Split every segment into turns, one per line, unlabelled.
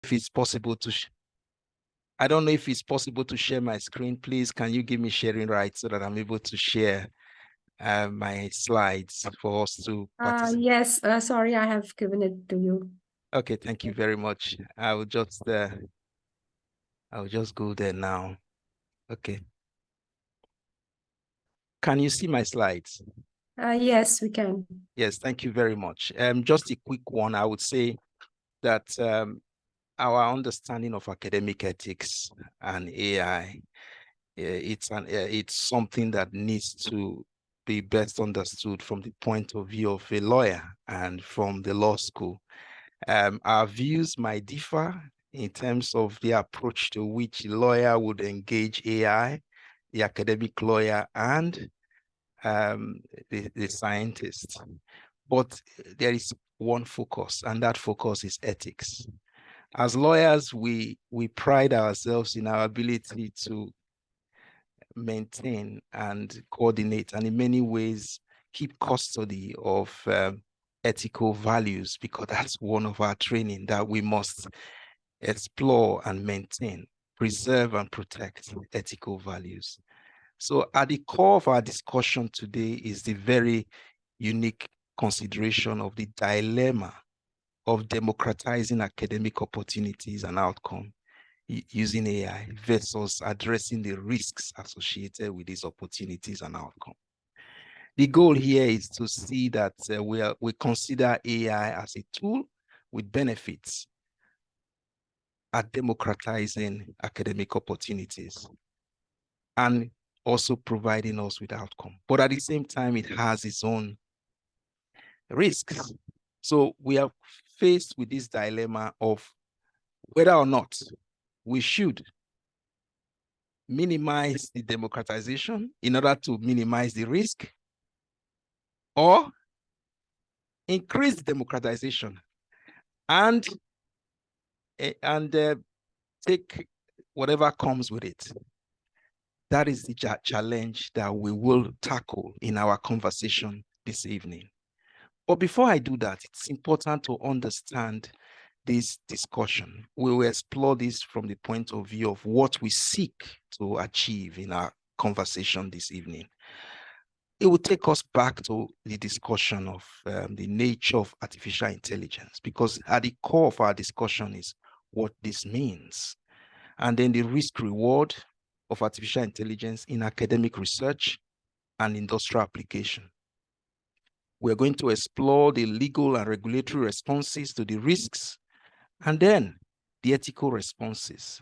if it's possible to, I don't know if it's possible to share my screen. Please, can you give me sharing rights so that I'm able to share my slides for us to participate?
Yes, sorry, I have given it to you.
Okay, thank you very much. I'll just go there now. Okay. Can you see my slides?
Yes, we can.
Yes, thank you very much. Just a quick one. I would say that our understanding of academic ethics and AI, it's something that needs to be best understood from the point of view of a lawyer and from the law school. Our views might differ in terms of the approach to which a lawyer would engage AI, the academic lawyer, and the scientist. But there is one focus, and that focus is ethics. As lawyers, we pride ourselves in our ability to maintain and coordinate, and in many ways keep custody of ethical values, because that's one of our training that we must explore and maintain, preserve and protect ethical values. So at the core of our discussion today is the very unique consideration of the dilemma of democratizing academic opportunities and outcome using AI versus addressing the risks associated with these opportunities and outcome. The goal here is to see that we consider AI as a tool with benefits at democratizing academic opportunities and also providing us with outcome. But at the same time, it has its own risks. So we are faced with this dilemma of whether or not we should minimize the democratization in order to minimize the risk, or increase the democratization and take whatever comes with it. That is the challenge that we will tackle in our conversation this evening. But before I do that, it's important to understand this discussion. We will explore this from the point of view of what we seek to achieve in our conversation this evening. It will take us back to the discussion of the nature of artificial intelligence, because at the core of our discussion is what this means, and then the risk reward of artificial intelligence in academic research and industrial application. We're going to explore the legal and regulatory responses to the risks, and then the ethical responses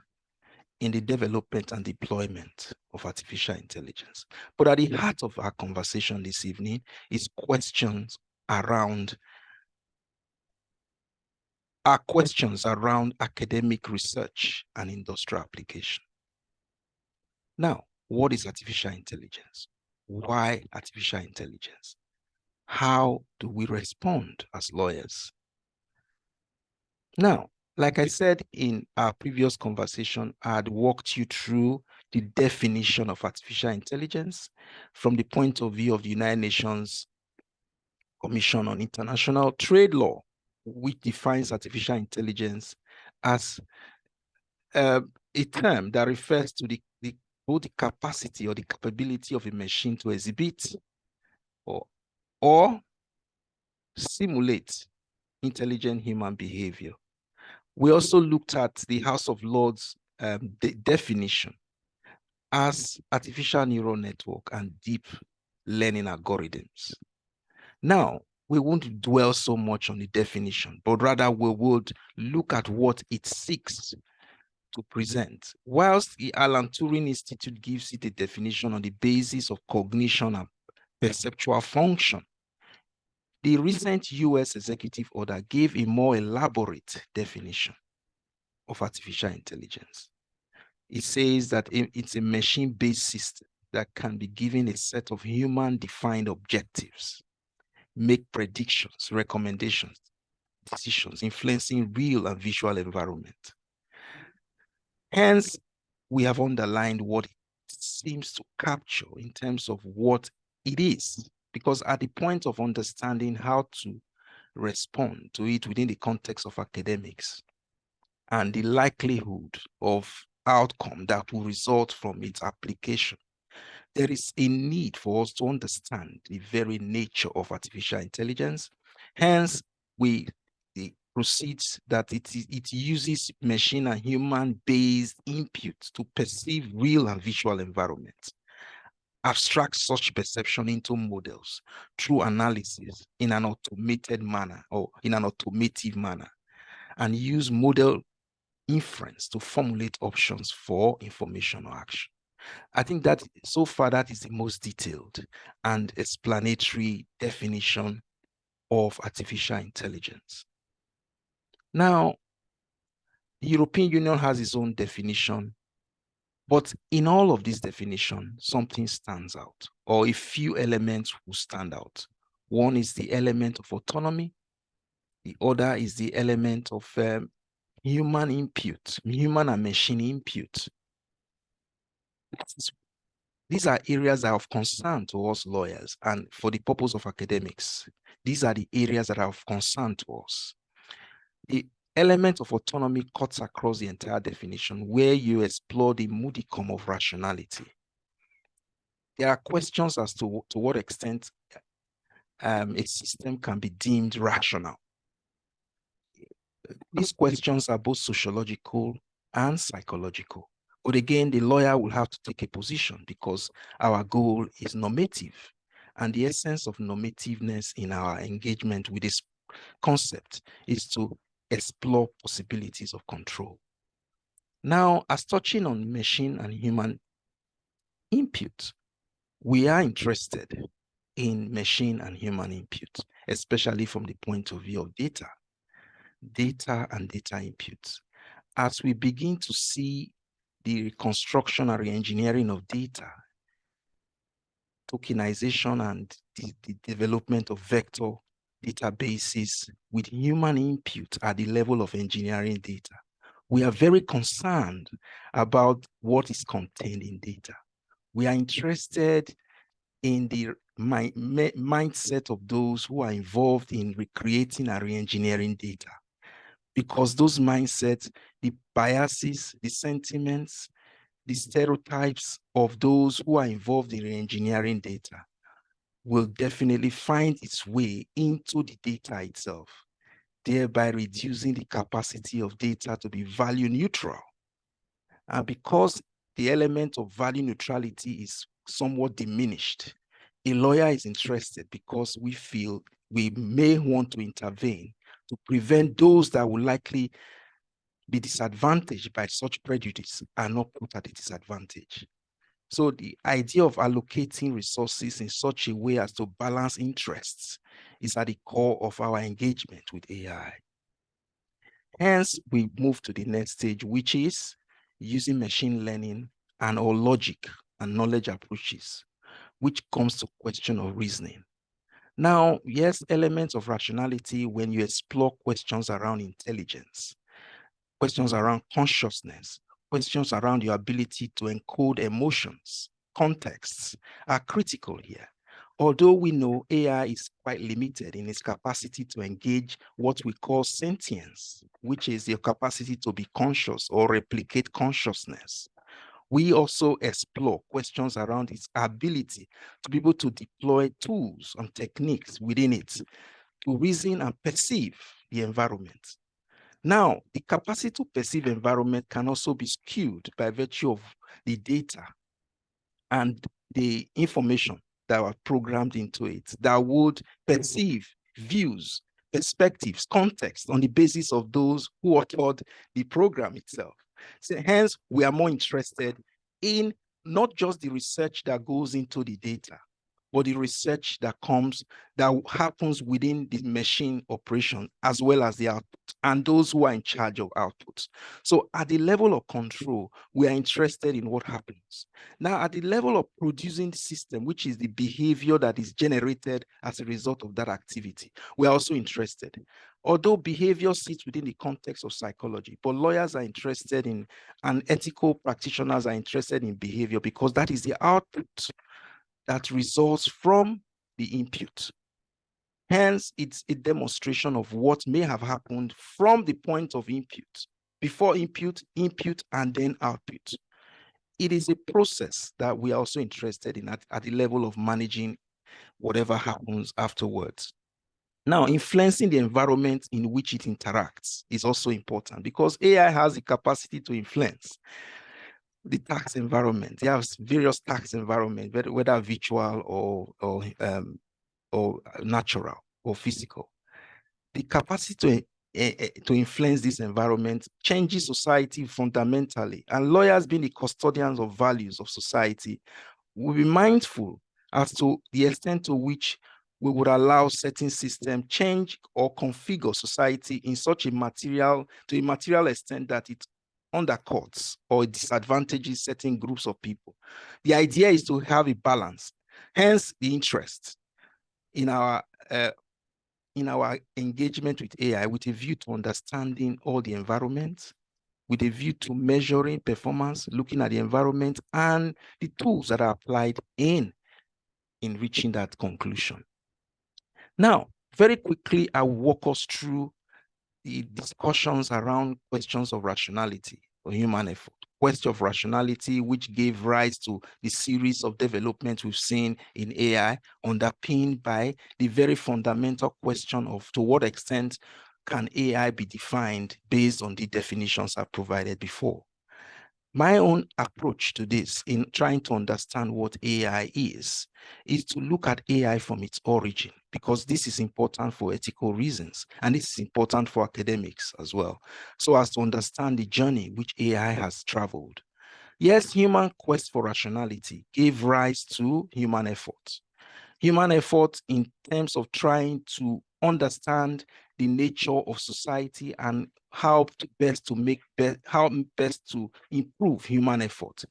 in the development and deployment of artificial intelligence. But at the heart of our conversation this evening is questions around academic research and industrial application. Now, what is artificial intelligence? Why artificial intelligence? How do we respond as lawyers? Now, like I said in our previous conversation, I had walked you through the definition of artificial intelligence from the point of view of the United Nations Commission on International Trade Law, which defines artificial intelligence as a term that refers to both the capacity or the capability of a machine to exhibit or simulate intelligent human behavior. We also looked at the House of Lords definition as artificial neural network and deep learning algorithms. Now, we won't dwell so much on the definition, but rather we would look at what it seeks to present. Whilst the Alan Turing Institute gives it a definition on the basis of cognition and perceptual function, the recent US executive order gave a more elaborate definition of artificial intelligence. It says that it's a machine-based system that can be given a set of human-defined objectives, make predictions, recommendations, decisions, influencing real and visual environment. Hence, we have underlined what it seems to capture in terms of what it is, because at the point of understanding how to respond to it within the context of academics, and the likelihood of outcome that will result from its application. There is a need for us to understand the very nature of artificial intelligence. Hence, we proceeds that it uses machine and human-based input to perceive real and visual environments, abstract such perception into models through analysis in an automated manner or in an automative manner, and use model inference to formulate options for information or action. I think that so far that is the most detailed and explanatory definition of artificial intelligence. Now, the European Union has its own definition, but in all of this definition, something stands out, or a few elements will stand out. One is the element of autonomy. The other is the element of human input, human and machine input. These are areas that are of concern to us lawyers, and for the purpose of academics, these are the areas that are of concern to us. The element of autonomy cuts across the entire definition, where you explore the modicum of rationality. There are questions as to what extent a system can be deemed rational. These questions are both sociological and psychological. But again, the lawyer will have to take a position because our goal is normative. And the essence of normativeness in our engagement with this concept is to explore possibilities of control. Now, as touching on machine and human input, we are interested in machine and human input, especially from the point of view of data and data input. As we begin to see the reconstruction and re-engineering of data, tokenization and the development of vector databases with human input at the level of engineering data, we are very concerned about what is contained in data. We are interested in the mindset of those who are involved in recreating and re-engineering data, because those mindsets, the biases, the sentiments, the stereotypes of those who are involved in re-engineering data will definitely find its way into the data itself, thereby reducing the capacity of data to be value neutral. And because the element of value neutrality is somewhat diminished, a lawyer is interested because we feel we may want to intervene to prevent those that will likely be disadvantaged by such prejudice are not put at a disadvantage. So the idea of allocating resources in such a way as to balance interests is at the core of our engagement with AI. Hence, we move to the next stage, which is using machine learning and or logic and knowledge approaches, which comes to question of reasoning. Now, yes, elements of rationality when you explore questions around intelligence, questions around consciousness, questions around your ability to encode emotions, contexts are critical here. Although we know AI is quite limited in its capacity to engage what we call sentience, which is your capacity to be conscious or replicate consciousness, we also explore questions around its ability to be able to deploy tools and techniques within it to reason and perceive the environment. Now, the capacity to perceive environment can also be skewed by virtue of the data and the information that are programmed into it that would perceive views, perspectives, context on the basis of those who authored the program itself. So hence, we are more interested in not just the research that goes into the data, but the research that happens within the machine operation as well as the output and those who are in charge of outputs. So at the level of control, we are interested in what happens. Now, at the level of producing the system, which is the behavior that is generated as a result of that activity, we are also interested. Although behavior sits within the context of psychology, but lawyers are interested in, and ethical practitioners are interested in behavior because that is the output that results from the input. Hence, it's a demonstration of what may have happened from the point of input before input, and then output. It is a process that we are also interested in at the level of managing whatever happens afterwards. Now, influencing the environment in which it interacts is also important because AI has the capacity to influence the tax environment. They have various tax environments, whether virtual or natural or physical. The capacity to influence this environment changes society fundamentally, and lawyers, being the custodians of values of society, will be mindful as to the extent to which we would allow certain systems change or configure society in such a material extent that it undercuts or disadvantages certain groups of people. The idea is to have a balance, hence the interest in our engagement with AI with a view to understanding all the environments, with a view to measuring performance, looking at the environment and the tools that are applied in reaching that conclusion. Now, very quickly, I'll walk us through the discussions around questions of rationality or human effort. Question of rationality, which gave rise to the series of developments we've seen in AI, underpinned by the very fundamental question of to what extent can AI be defined based on the definitions I provided before. My own approach to this in trying to understand what AI is to look at AI from its origin, because this is important for ethical reasons, and this is important for academics as well, so as to understand the journey which AI has traveled. Yes, human quest for rationality gave rise to human effort. Human effort in terms of trying to understand the nature of society and how best to improve human effort.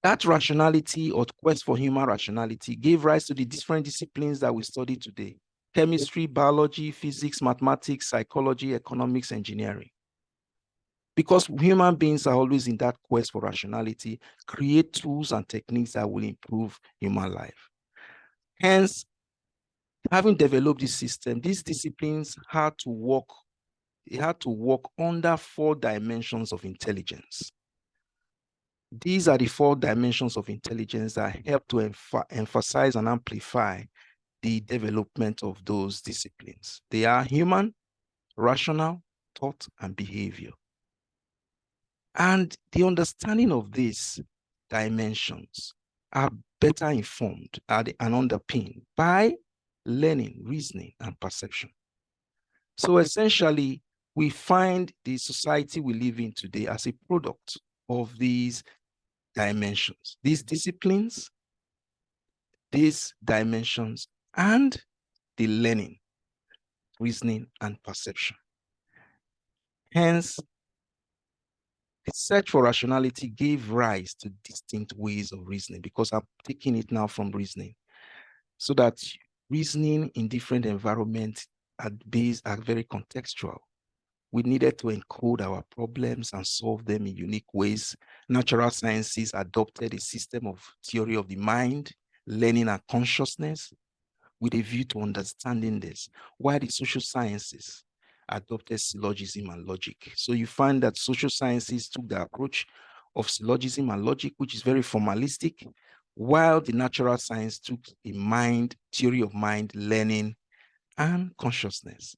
That rationality or quest for human rationality gave rise to the different disciplines that we study today: chemistry, biology, physics, mathematics, psychology, economics, engineering. Because human beings are always in that quest for rationality, create tools and techniques that will improve human life. Hence, having developed this system, these disciplines had to work under 4 dimensions of intelligence. These are the 4 dimensions of intelligence that help to emphasize and amplify the development of those disciplines. They are human, rational, thought, and behavior. And the understanding of these dimensions are better informed and underpinned by learning, reasoning, and perception. So essentially, we find the society we live in today as a product of these dimensions, these disciplines, these dimensions, and the learning, reasoning, and perception. Hence, the search for rationality gave rise to distinct ways of reasoning, because I'm taking it now from reasoning, so that reasoning in different environments are very contextual. We needed to encode our problems and solve them in unique ways. Natural sciences adopted a system of theory of the mind, learning, and consciousness with a view to understanding this, while the social sciences adopted syllogism and logic. So you find that social sciences took the approach of syllogism and logic, which is very formalistic, while the natural science took a theory of mind, learning, and consciousness.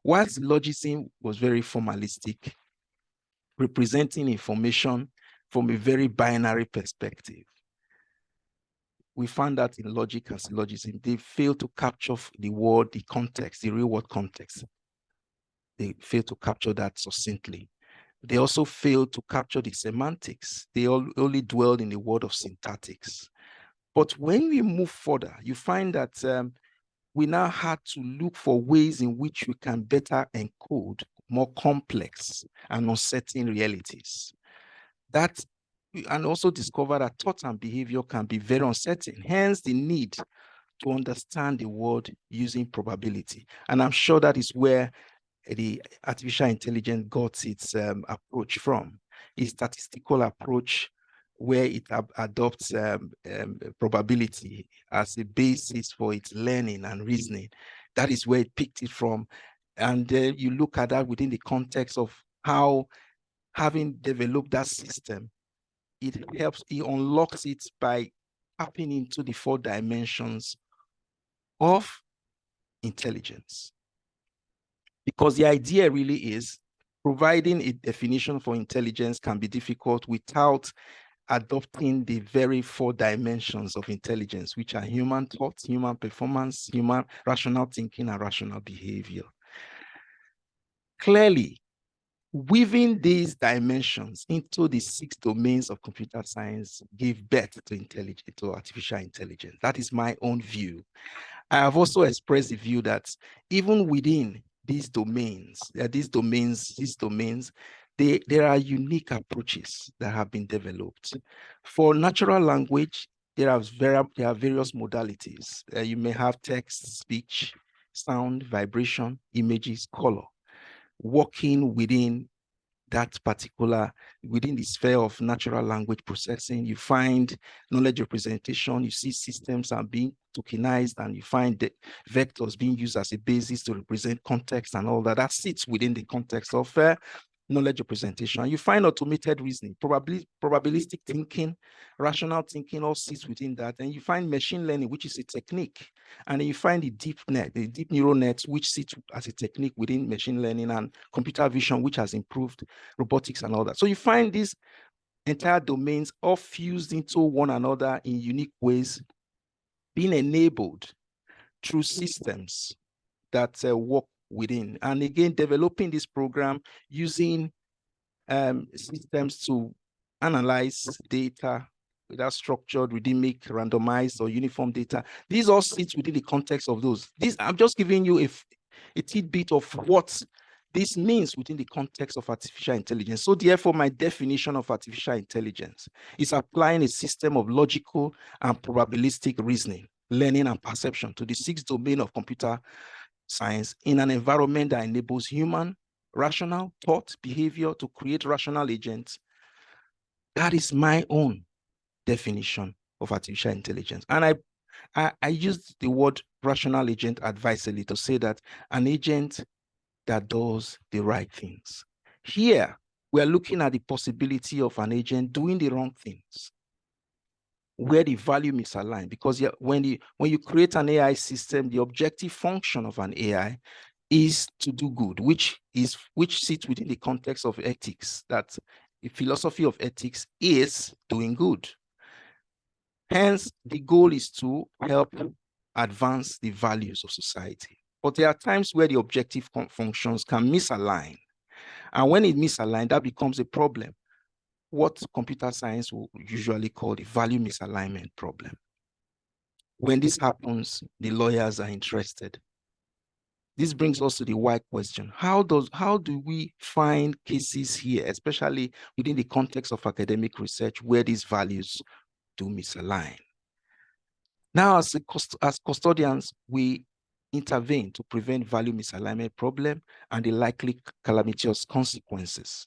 While syllogism was very formalistic, representing information from a very binary perspective, we found that in logic and syllogism, they fail to capture the context, the real world context. They fail to capture that succinctly. They also fail to capture the semantics. They only dwelled in the world of syntactics. But when we move further, you find that we now had to look for ways in which we can better encode more complex and uncertain realities. And also discover that thought and behavior can be very uncertain, hence the need to understand the world using probability. And I'm sure that is where the artificial intelligence got its approach from, a statistical approach where it adopts probability as a basis for its learning and reasoning. That is where it picked it from. And you look at that within the context of how having developed that system, it unlocks it by tapping into the 4 dimensions of intelligence. Because the idea really is providing a definition for intelligence can be difficult without adopting the very 4 dimensions of intelligence, which are human thought, human performance, human rational thinking, and rational behavior. Clearly, weaving these dimensions into the 6 domains of computer science gave birth to artificial intelligence. That is my own view. I have also expressed the view that even within these domains, there are unique approaches that have been developed. For natural language, there are various modalities. You may have text, speech, sound, vibration, images, color, working within the sphere of natural language processing. You find knowledge representation, you see systems are being tokenized, and you find the vectors being used as a basis to represent context and all that. That sits within the context of knowledge representation. You find automated reasoning, probabilistic thinking, rational thinking all sits within that. And you find machine learning, which is a technique. And then you find the deep neural nets, which sits as a technique within machine learning, and computer vision, which has improved robotics and all that. So you find these entire domains all fused into one another in unique ways, being enabled through systems that work within. And again, developing this program using systems to analyze data, without structured, rhythmic, randomized, or uniform data. These all sit within the context of those. I'm just giving you a tidbit of what this means within the context of artificial intelligence. So therefore, my definition of artificial intelligence is applying a system of logical and probabilistic reasoning, learning, and perception to the 6 domains of computer science in an environment that enables human rational thought, behavior to create rational agents. That is my own definition of artificial intelligence. And I used the word rational agent advisedly to say that an agent that does the right things. Here, we are looking at the possibility of an agent doing the wrong things, where the value misaligned, because when you create an AI system, the objective function of an AI is to do good, which sits within the context of ethics, that the philosophy of ethics is doing good. Hence, the goal is to help advance the values of society. But there are times where the objective functions can misalign. And when it misaligns, that becomes a problem, what computer science will usually call the value misalignment problem. When this happens, the lawyers are interested. This brings us to the why question. How do we find cases here, especially within the context of academic research, where these values do misalign? Now, as custodians, we intervene to prevent value misalignment problem and the likely calamitous consequences.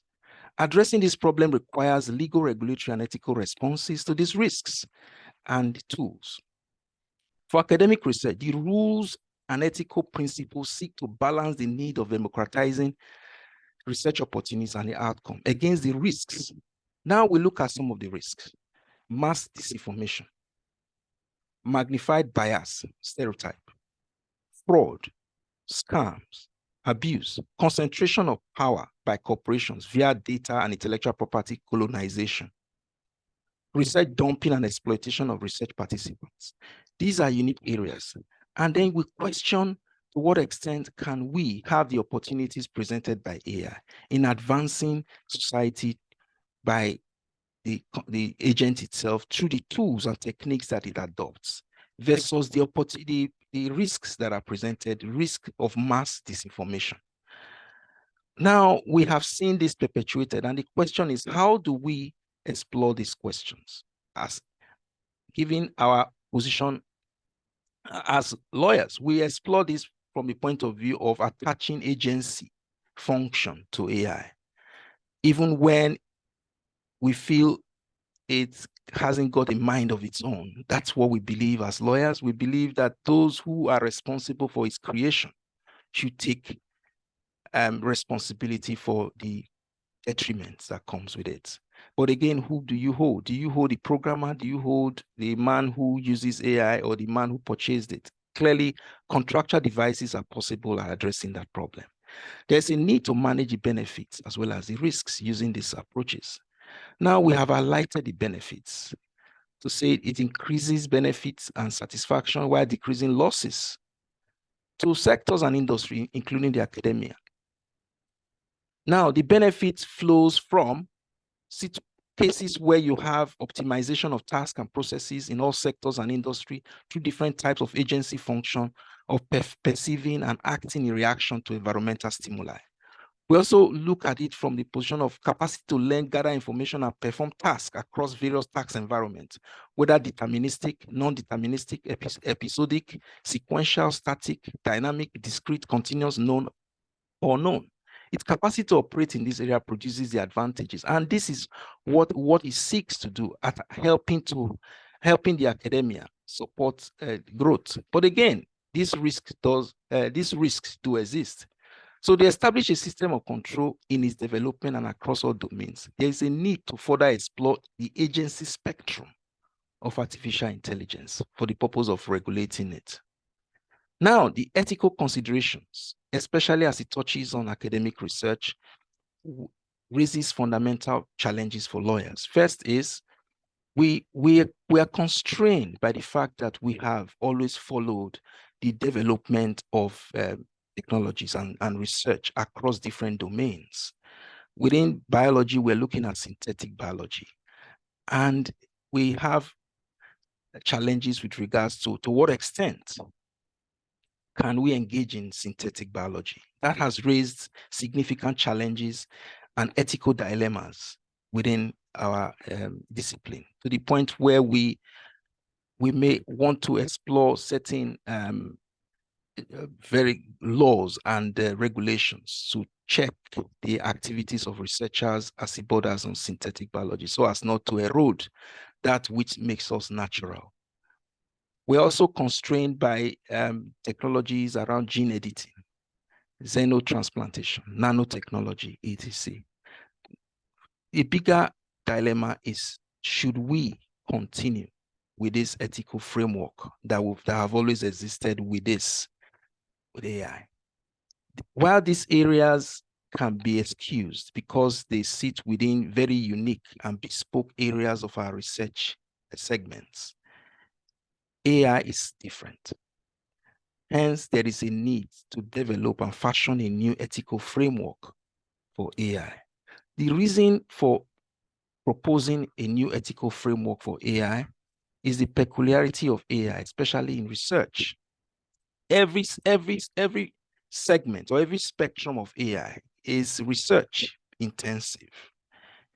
Addressing this problem requires legal, regulatory, and ethical responses to these risks and tools. For academic research, the rules and ethical principles seek to balance the need of democratizing research opportunities and the outcome against the risks. Now we look at some of the risks. Mass disinformation, magnified bias, stereotype, fraud, scams, abuse, concentration of power by corporations via data and intellectual property colonization, research dumping and exploitation of research participants. These are unique areas. And then we question, to what extent can we have the opportunities presented by AI in advancing society by the agent itself through the tools and techniques that it adopts, versus the risks that are presented, risk of mass disinformation. Now, we have seen this perpetuated, and the question is, how do we explore these questions? As given our position as lawyers, we explore this from the point of view of attaching agency function to AI, even when we feel it hasn't got a mind of its own. That's what we believe as lawyers. We believe that those who are responsible for its creation should take responsibility for the detriments that comes with it. But again, who do you hold? Do you hold the programmer? Do you hold the man who uses AI or the man who purchased it? Clearly, contractual devices are possible at addressing that problem. There's a need to manage the benefits as well as the risks using these approaches. Now we have highlighted the benefits to say it increases benefits and satisfaction while decreasing losses to sectors and industry, including the academia. Now, the benefit flows from cases where you have optimization of tasks and processes in all sectors and industry through different types of agency function of perceiving and acting in reaction to environmental stimuli. We also look at it from the position of capacity to learn, gather information, and perform tasks across various task environments, whether deterministic, non-deterministic, episodic, sequential, static, dynamic, discrete, continuous, known, or known. Its capacity to operate in this area produces the advantages. And this is what it seeks to do at helping the academia support growth. But again, these risks do exist. So they establish a system of control in its development and across all domains. There is a need to further explore the agency spectrum of artificial intelligence for the purpose of regulating it. Now, the ethical considerations, especially as it touches on academic research, raises fundamental challenges for lawyers. First is we are constrained by the fact that we have always followed the development of technologies and research across different domains. Within biology, we're looking at synthetic biology, and we have challenges with regards to what extent can we engage in synthetic biology. That has raised significant challenges and ethical dilemmas within our discipline, to the point where we may want to explore certain very laws and regulations to check the activities of researchers as it borders on synthetic biology, so as not to erode that which makes us natural. We're also constrained by technologies around gene editing, xenotransplantation, nanotechnology, etc. A bigger dilemma is, should we continue with this ethical framework that have always existed with AI? While these areas can be excused because they sit within very unique and bespoke areas of our research segments, AI is different. Hence, there is a need to develop and fashion a new ethical framework for AI. The reason for proposing a new ethical framework for AI is the peculiarity of AI, especially in research. Every segment or every spectrum of AI is research intensive.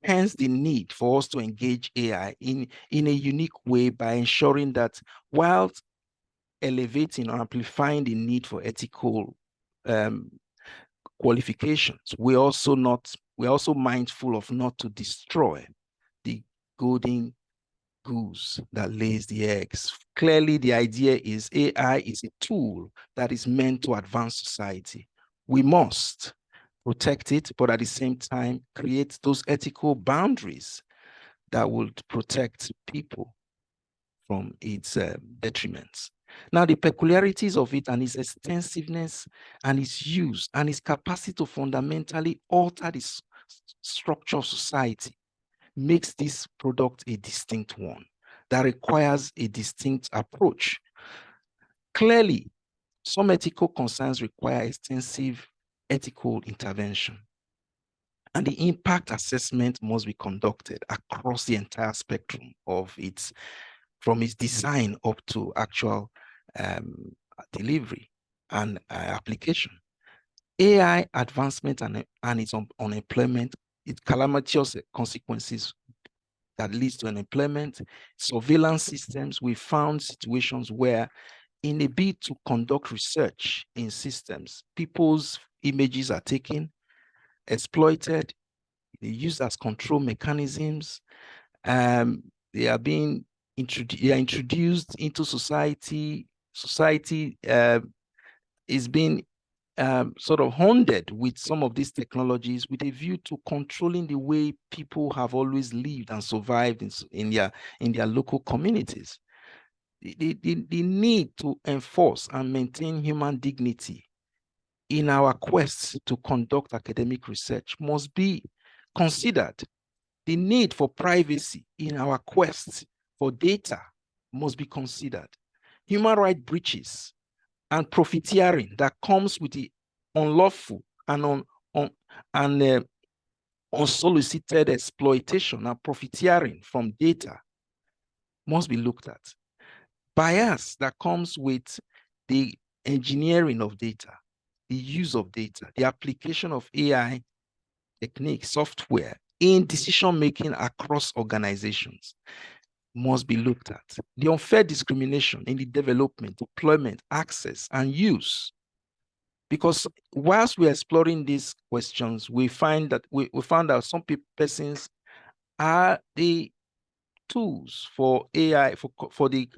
Hence, the need for us to engage AI in a unique way by ensuring that while elevating or amplifying the need for ethical qualifications, we're also mindful of not to destroy the golden goose that lays the eggs. Clearly, the idea is AI is a tool that is meant to advance society. We must protect it, but at the same time, create those ethical boundaries that would protect people from its detriments. Now, the peculiarities of it and its extensiveness and its use and its capacity to fundamentally alter the structure of society makes this product a distinct one that requires a distinct approach. Clearly, some ethical concerns require extensive ethical intervention, and the impact assessment must be conducted across the entire spectrum of its, from its design up to actual delivery and application. AI advancement and its unemployment, its calamitous consequences that leads to unemployment, surveillance systems. We found situations where, in a bid to conduct research in systems, people's images are taken, exploited, used as control mechanisms. They are being introduced into society. Society is being sort of hounded with some of these technologies with a view to controlling the way people have always lived and survived in their local communities. The need to enforce and maintain human dignity in our quest to conduct academic research must be considered. The need for privacy in our quest for data must be considered. Human rights breaches and profiteering that comes with the unlawful and unsolicited exploitation and profiteering from data must be looked at. Bias that comes with the engineering of data, the use of data, the application of AI techniques, software in decision-making across organizations must be looked at. The unfair discrimination in the development, deployment, access, and use. Because whilst we're exploring these questions, we found that some persons are the tools for AI, for the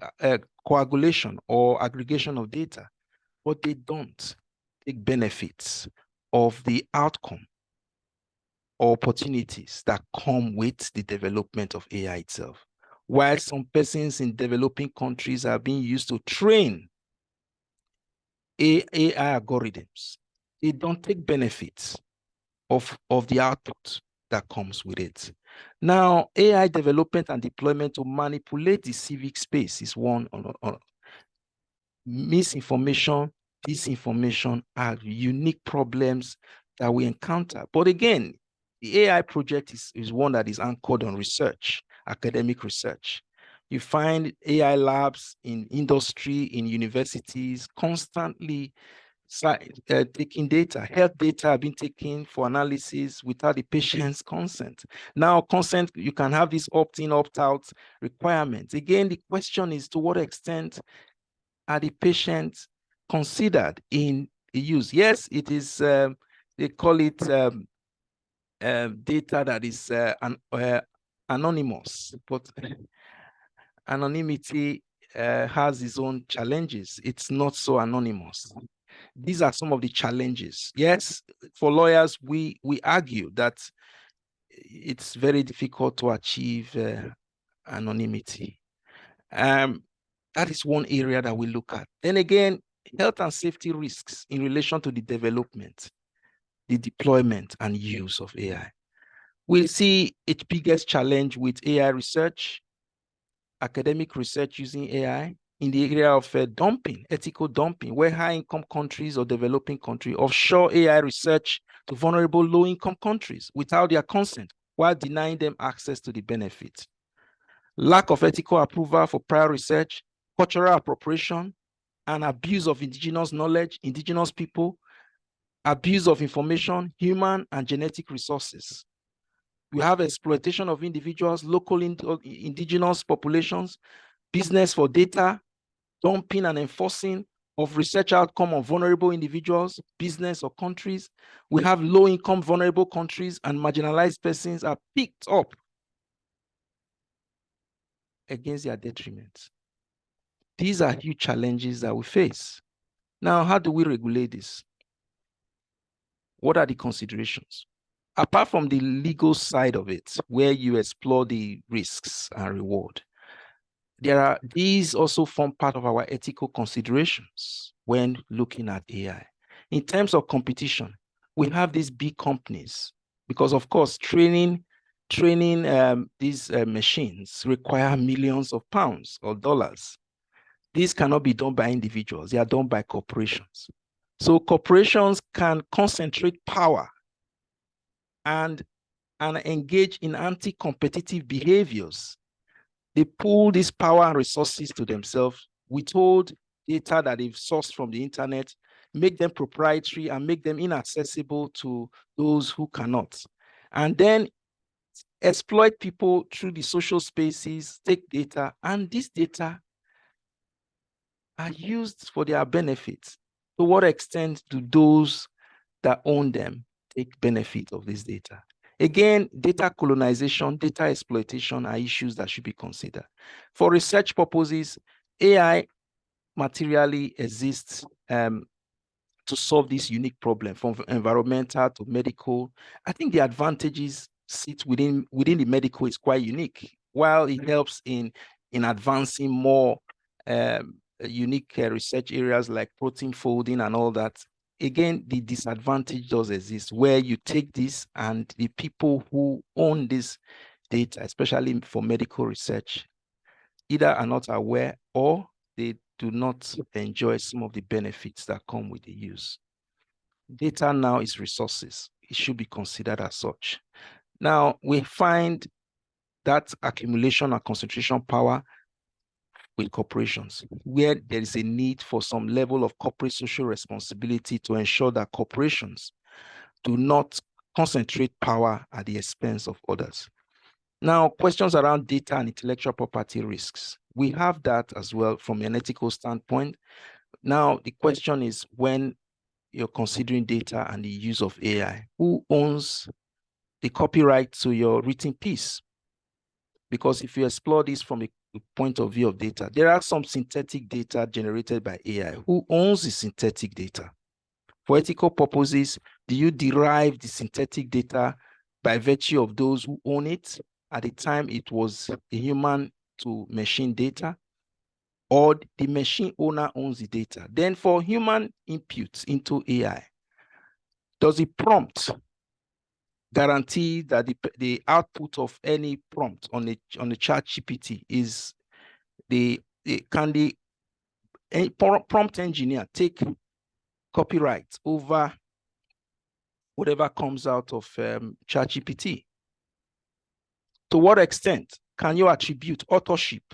coagulation or aggregation of data, but they don't take benefits of the outcome or opportunities that come with the development of AI itself. While some persons in developing countries are being used to train AI algorithms, they don't take benefits of the output that comes with it. Now, AI development and deployment to manipulate the civic space is one. Misinformation, disinformation are unique problems that we encounter. But again, the AI project is one that is anchored on research, academic research. You find AI labs in industry, in universities, constantly taking data. Health data have been taken for analysis without the patient's consent. Now, consent, you can have this opt-in, opt-out requirements. Again, the question is, to what extent are the patients considered in the use? Yes, it is, they call it data that is anonymous, but anonymity has its own challenges. It's not so anonymous. These are some of the challenges. Yes, for lawyers, we argue that it's very difficult to achieve anonymity. That is one area that we look at. Then again, health and safety risks in relation to the development, the deployment and use of AI. We'll see its biggest challenge with AI research, academic research using AI in the area of dumping, ethical dumping, where high-income countries or developing countries offshore AI research to vulnerable low-income countries without their consent, while denying them access to the benefits. Lack of ethical approval for prior research, cultural appropriation, and abuse of indigenous knowledge, indigenous people, abuse of information, human and genetic resources. We have exploitation of individuals, local indigenous populations, business for data, dumping and enforcing of research outcome of vulnerable individuals, business or countries. We have low-income vulnerable countries and marginalized persons are picked up against their detriment. These are huge challenges that we face. Now, how do we regulate this? What are the considerations? Apart from the legal side of it, where you explore the risks and reward, these also form part of our ethical considerations when looking at AI. In terms of competition, we have these big companies because, of course, training these machines require millions of pounds or dollars. These cannot be done by individuals. They are done by corporations. So corporations can concentrate power and engage in anti-competitive behaviors. They pull this power and resources to themselves, withhold data that they've sourced from the internet, make them proprietary and make them inaccessible to those who cannot. And then exploit people through the social spaces, take data, and this data are used for their benefits. To what extent do those that own them take benefit of this data? Again, data colonization, data exploitation are issues that should be considered. For research purposes, AI materially exists to to solve this unique problem from environmental to medical. I think the advantages sit within the medical is quite unique. While it helps in advancing more unique research areas like protein folding and all that, again, the disadvantage does exist where you take this and the people who own this data, especially for medical research, either are not aware or they do not enjoy some of the benefits that come with the use. Data now is resources. It should be considered as such. Now, we find that accumulation and concentration power with corporations, where there is a need for some level of corporate social responsibility to ensure that corporations do not concentrate power at the expense of others. Now, questions around data and intellectual property risks. We have that as well from an ethical standpoint. Now, the question is, when you're considering data and the use of AI, who owns the copyright to your written piece? Because if you explore this from a point of view of data, there are some synthetic data generated by AI. Who owns the synthetic data? For ethical purposes, do you derive the synthetic data by virtue of those who own it? At the time, it was a human to machine data, or the machine owner owns the data. Then for human inputs into AI, does the prompt guarantee that the output of any prompt on the ChatGPT is can the prompt engineer take copyright over whatever comes out of ChatGPT? To what extent can you attribute authorship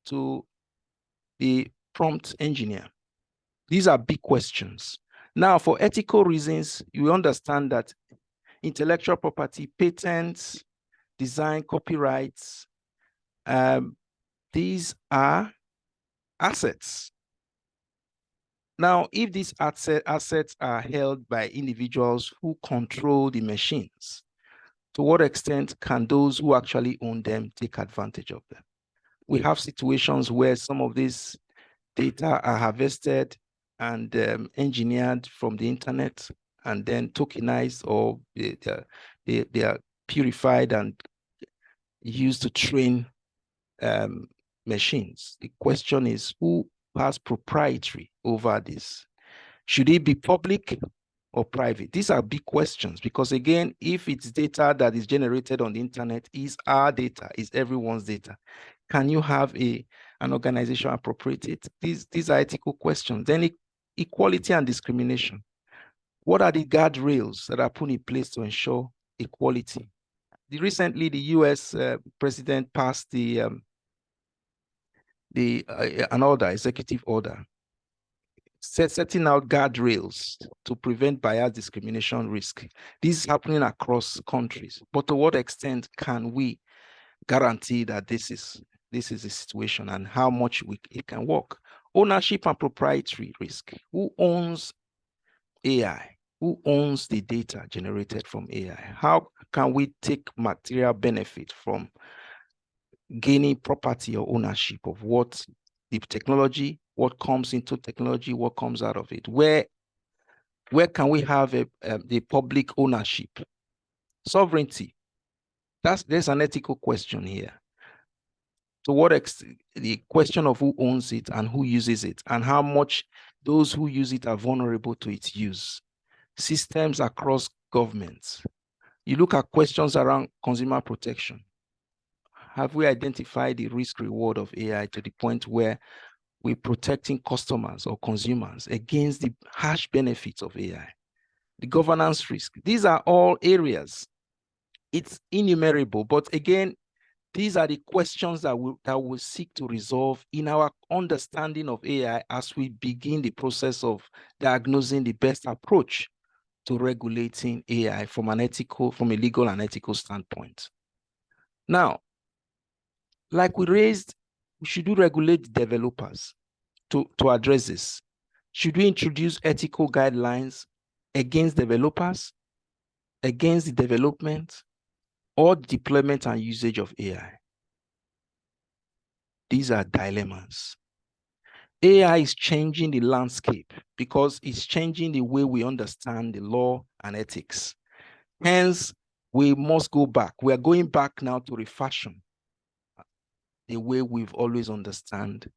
to the prompt engineer? These are big questions. Now, for ethical reasons, you understand that intellectual property, patents, design, copyrights, these are assets. Now, if these assets are held by individuals who control the machines, to what extent can those who actually own them take advantage of them? We have situations where some of these data are harvested and engineered from the internet and then tokenized, or they are purified and used to train machines. The question is, who has proprietary over this? Should it be public or private? These are big questions, because again, if it's data that is generated on the internet, is our data, is everyone's data. Can you have an organization appropriate it? These are ethical questions. Then equality and discrimination. What are the guardrails that are put in place to ensure equality? Recently, the US president passed an order, executive order, setting out guardrails to prevent bias, discrimination risk. This is happening across countries, but to what extent can we guarantee that this is the situation, and how much it can work? Ownership and proprietary risk. Who owns AI? Who owns the data generated from AI? How can we take material benefit from gaining property or ownership of what the technology, what comes into technology, what comes out of it? Where can we have the public ownership? Sovereignty. There's an ethical question here. To what extent, the question of who owns it and who uses it, and how much those who use it are vulnerable to its use. Systems across governments. You look at questions around consumer protection. Have we identified the risk reward of AI to the point where we're protecting customers or consumers against the harsh benefits of AI? The governance risk. These are all areas. It's innumerable, but again, these are the questions that we'll seek to resolve in our understanding of AI as we begin the process of diagnosing the best approach to regulating AI from a legal and ethical standpoint. Now, like should we regulate developers to address this? Should we introduce ethical guidelines against developers, against the development or deployment and usage of AI? These are dilemmas. AI is changing the landscape because it's changing the way we understand the law and ethics. Hence, we must go back. We are going back now to refashion the way we've always understand,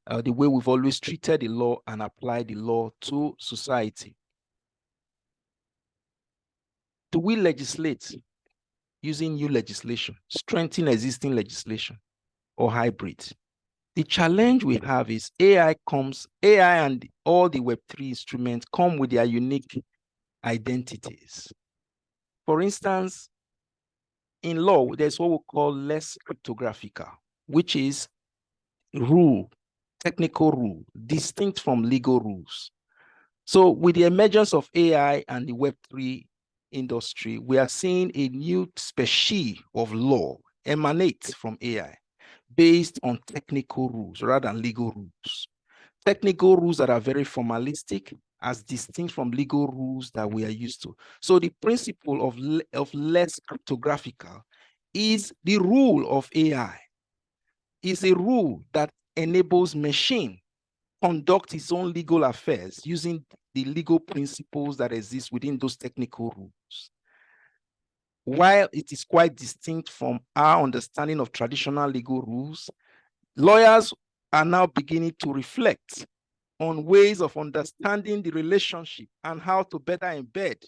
the way we've always treated the law and applied the law to society. Do we legislate using new legislation, strengthen existing legislation, or hybrid? The challenge we have is AI and all the Web3 instruments come with their unique identities. For instance, in law, there's what we call less cryptographical, which is technical rule, distinct from legal rules. So with the emergence of AI and the Web3 industry, we are seeing a new species of law emanate from AI based on technical rules rather than legal rules. Technical rules that are very formalistic as distinct from legal rules that we are used to. So the principle of less cryptographical is the rule of AI. It's a rule that enables machine conduct its own legal affairs using the legal principles that exist within those technical rules. While it is quite distinct from our understanding of traditional legal rules, lawyers are now beginning to reflect on ways of understanding the relationship and how to better embed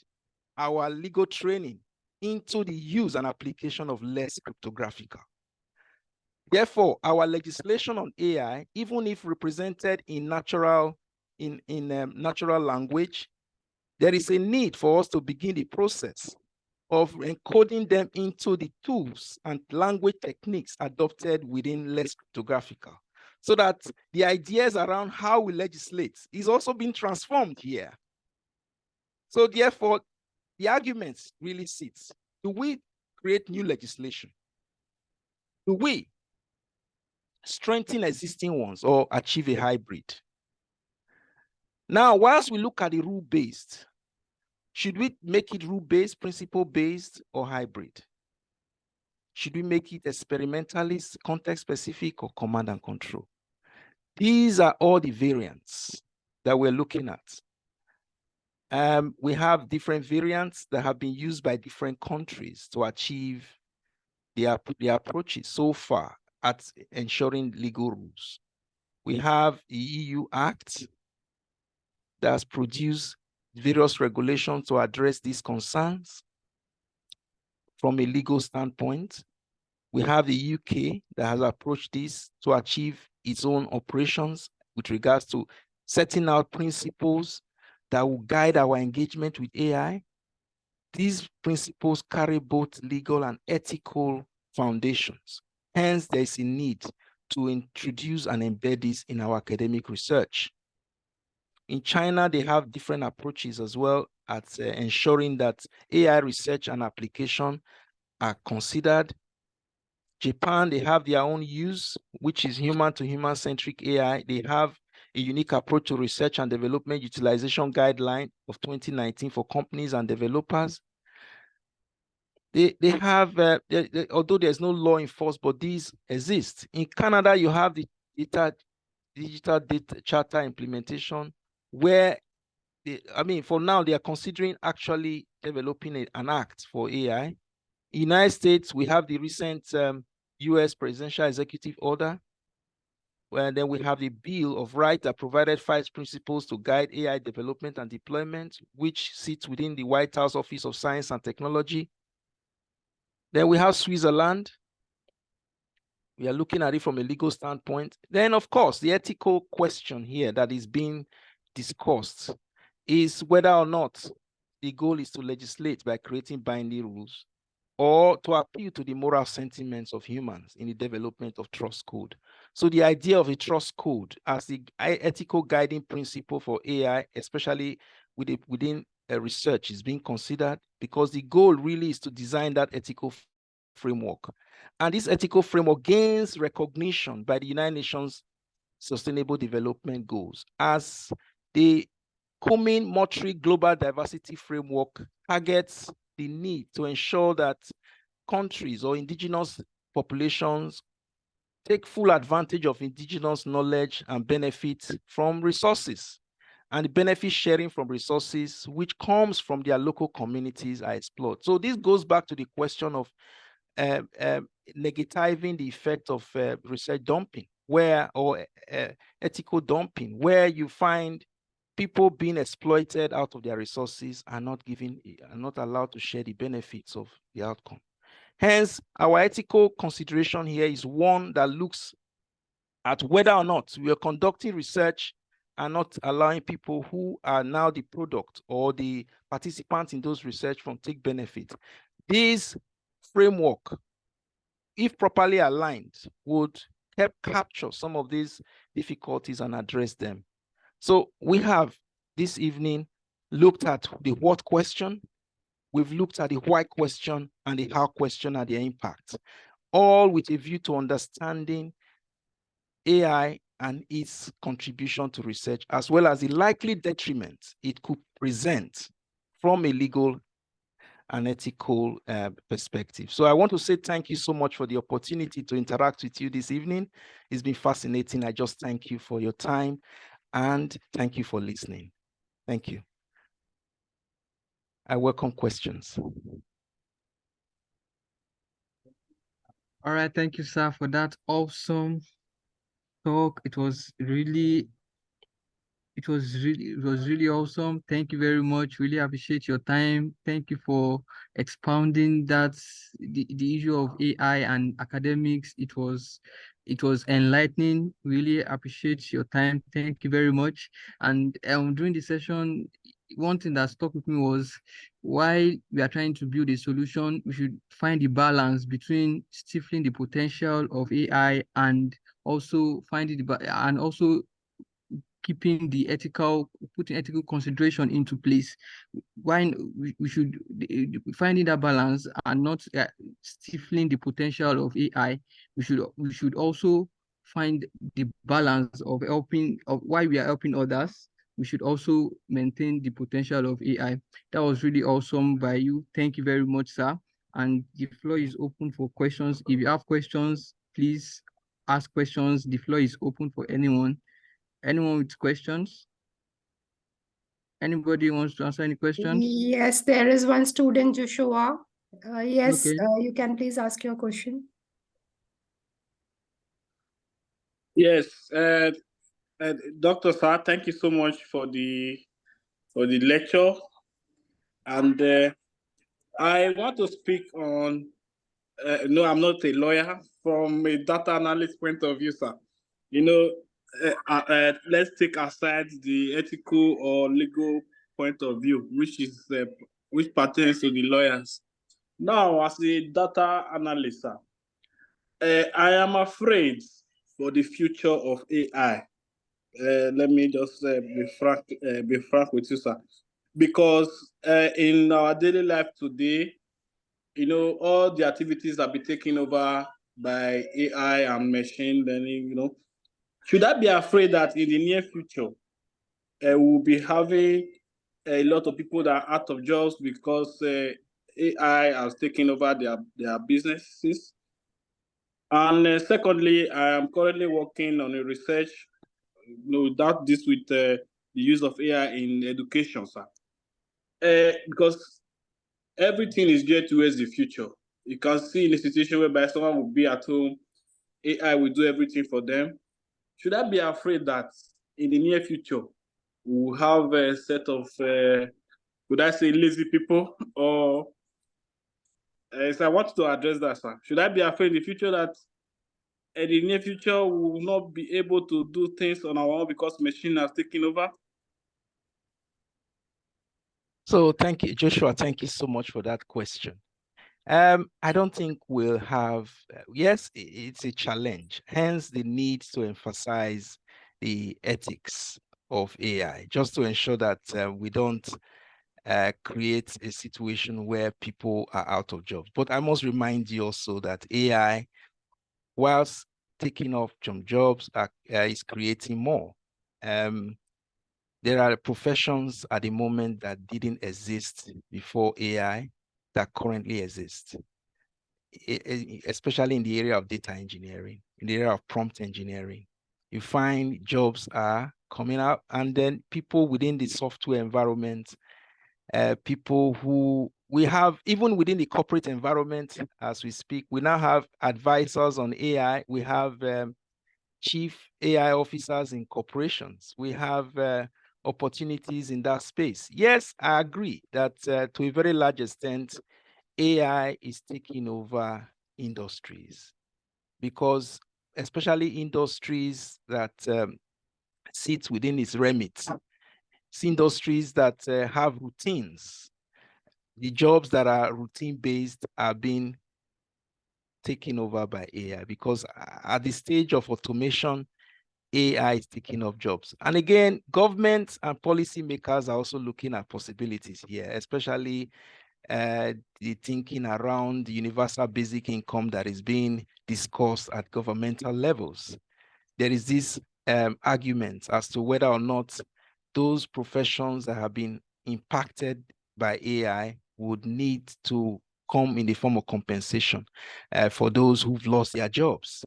our legal training into the use and application of less cryptographical. Therefore, our legislation on AI, even if represented in natural language, there is a need for us to begin the process of encoding them into the tools and language techniques adopted within less cryptographical, so that the ideas around how we legislate is also being transformed here. So therefore, the arguments really sits. Do we create new legislation? Do we strengthen existing ones or achieve a hybrid? Now, whilst we look at the rule-based, should we make it rule-based, principle-based, or hybrid? Should we make it experimentalist, context-specific, or command and control? These are all the variants that we're looking at. We have different variants that have been used by different countries to achieve their approaches so far at ensuring legal rules. We have the EU Act that has produced various regulations to address these concerns from a legal standpoint. We have the UK that has approached this to achieve its own operations with regards to setting out principles that will guide our engagement with AI. These principles carry both legal and ethical foundations. Hence, there is a need to introduce and embed this in our academic research. In China, they have different approaches as well at ensuring that AI research and application are considered. Japan, they have their own use, which is human-to-human centric AI. They have a unique approach to research and development utilization guideline of 2019 for companies and developers. They have, although there's no law enforced, but these exist. In Canada, you have the digital data charter implementation, where for now, they are considering actually developing an act for AI. In the United States, we have the recent US presidential executive order, where then we have the Bill of Rights that provided 5 principles to guide AI development and deployment, which sits within the White House Office of Science and Technology. Then we have Switzerland. We are looking at it from a legal standpoint. Then, of course, the ethical question here that is being discussed is whether or not the goal is to legislate by creating binding rules or to appeal to the moral sentiments of humans in the development of trust code. So the idea of a trust code as the ethical guiding principle for AI, especially within research, is being considered, because the goal really is to design that ethical framework. And this ethical framework gains recognition by the United Nations Sustainable Development Goals as the Kumin-Motri Global Diversity Framework targets the need to ensure that countries or indigenous populations take full advantage of indigenous knowledge and benefit from resources. And the benefit sharing from resources which comes from their local communities are explored. So this goes back to the question of negativing the effect of research dumping, or ethical dumping, where you find people being exploited out of their resources are not allowed to share the benefits of the outcome. Hence, our ethical consideration here is one that looks at whether or not we are conducting research and not allowing people who are now the product or the participants in those research from take benefit. This framework, if properly aligned, would help capture some of these difficulties and address them. So we have this evening looked at the what question, we've looked at the why question and the how question and their impact, all with a view to understanding AI and its contribution to research, as well as the likely detriment it could present from a legal and ethical perspective. So I want to say thank you so much for the opportunity to interact with you this evening. It's been fascinating. I just thank you for your time and thank you for listening. Thank you. I welcome questions.
All right, thank you, sir, for that awesome talk. It was really awesome. Thank you very much. Really appreciate your time. Thank you for expounding the issue of AI and academics. It was enlightening. Really appreciate your time. Thank you very much. And during the session, one thing that stuck with me was, while we are trying to build a solution, we should find the balance between stifling the potential of AI and also putting ethical consideration into place. Why we should finding that balance and not stifling the potential of AI. We should also find the balance of why we are helping others. We should also maintain the potential of AI. That was really awesome by you. Thank you very much, sir. And the floor is open for questions. If you have questions, please ask questions. The floor is open for anyone. Anyone with questions? Anybody wants to answer any questions?
Yes, there is one student, Joshua. Yes,
Okay.
you can please ask your question.
Yes, Dr. Sir, thank you so much for the lecture. And I want to speak on, no, I'm not a lawyer, from a data analyst point of view, sir. You know, let's take aside the ethical or legal point of view, which pertains to the lawyers. Now, as a data analyst, sir, I am afraid for the future of AI. Let me just be frank with you, sir. Because in our daily life today, you know, all the activities are being taken over by AI and machine learning, you know. Should I be afraid that in the near future, we'll be having a lot of people that are out of jobs because AI has taken over their businesses? And secondly, I am currently working on a research, you know, that this with the use of AI in education, sir. Because everything is geared towards the future. You can see in a situation whereby someone will be at home, AI will do everything for them. Should I be afraid that in the near future, we'll have a set of, would I say, lazy people? Or, so I want to address that, sir. Should I be afraid in the future that in the near future, we will not be able to do things on our own because machine has taken over?
So thank you, Joshua. Thank you so much for that question. I don't think we'll have, yes, it's a challenge, hence the need to emphasize the ethics of AI, just to ensure that we don't create a situation where people are out of jobs. But I must remind you also that AI, whilst taking off some jobs, is creating more. There are professions at the moment that didn't exist before AI that currently exist, especially in the area of data engineering. in the area of prompt engineering. You find jobs are coming up, and then people within the software environment, people who we have, even within the corporate environment, as we speak, we now have advisors on AI. We have chief AI officers in corporations. We have opportunities in that space. Yes, I agree that to a very large extent, AI is taking over industries, because especially industries that sit within its remit, it's industries that have routines. The jobs that are routine-based are being taken over by AI, because at the stage of automation, AI is taking off jobs. And again, governments and policymakers are also looking at possibilities here, especially the thinking around the universal basic income that is being discussed at governmental levels. There is this argument as to whether or not those professions that have been impacted by AI would need to come in the form of compensation for those who've lost their jobs.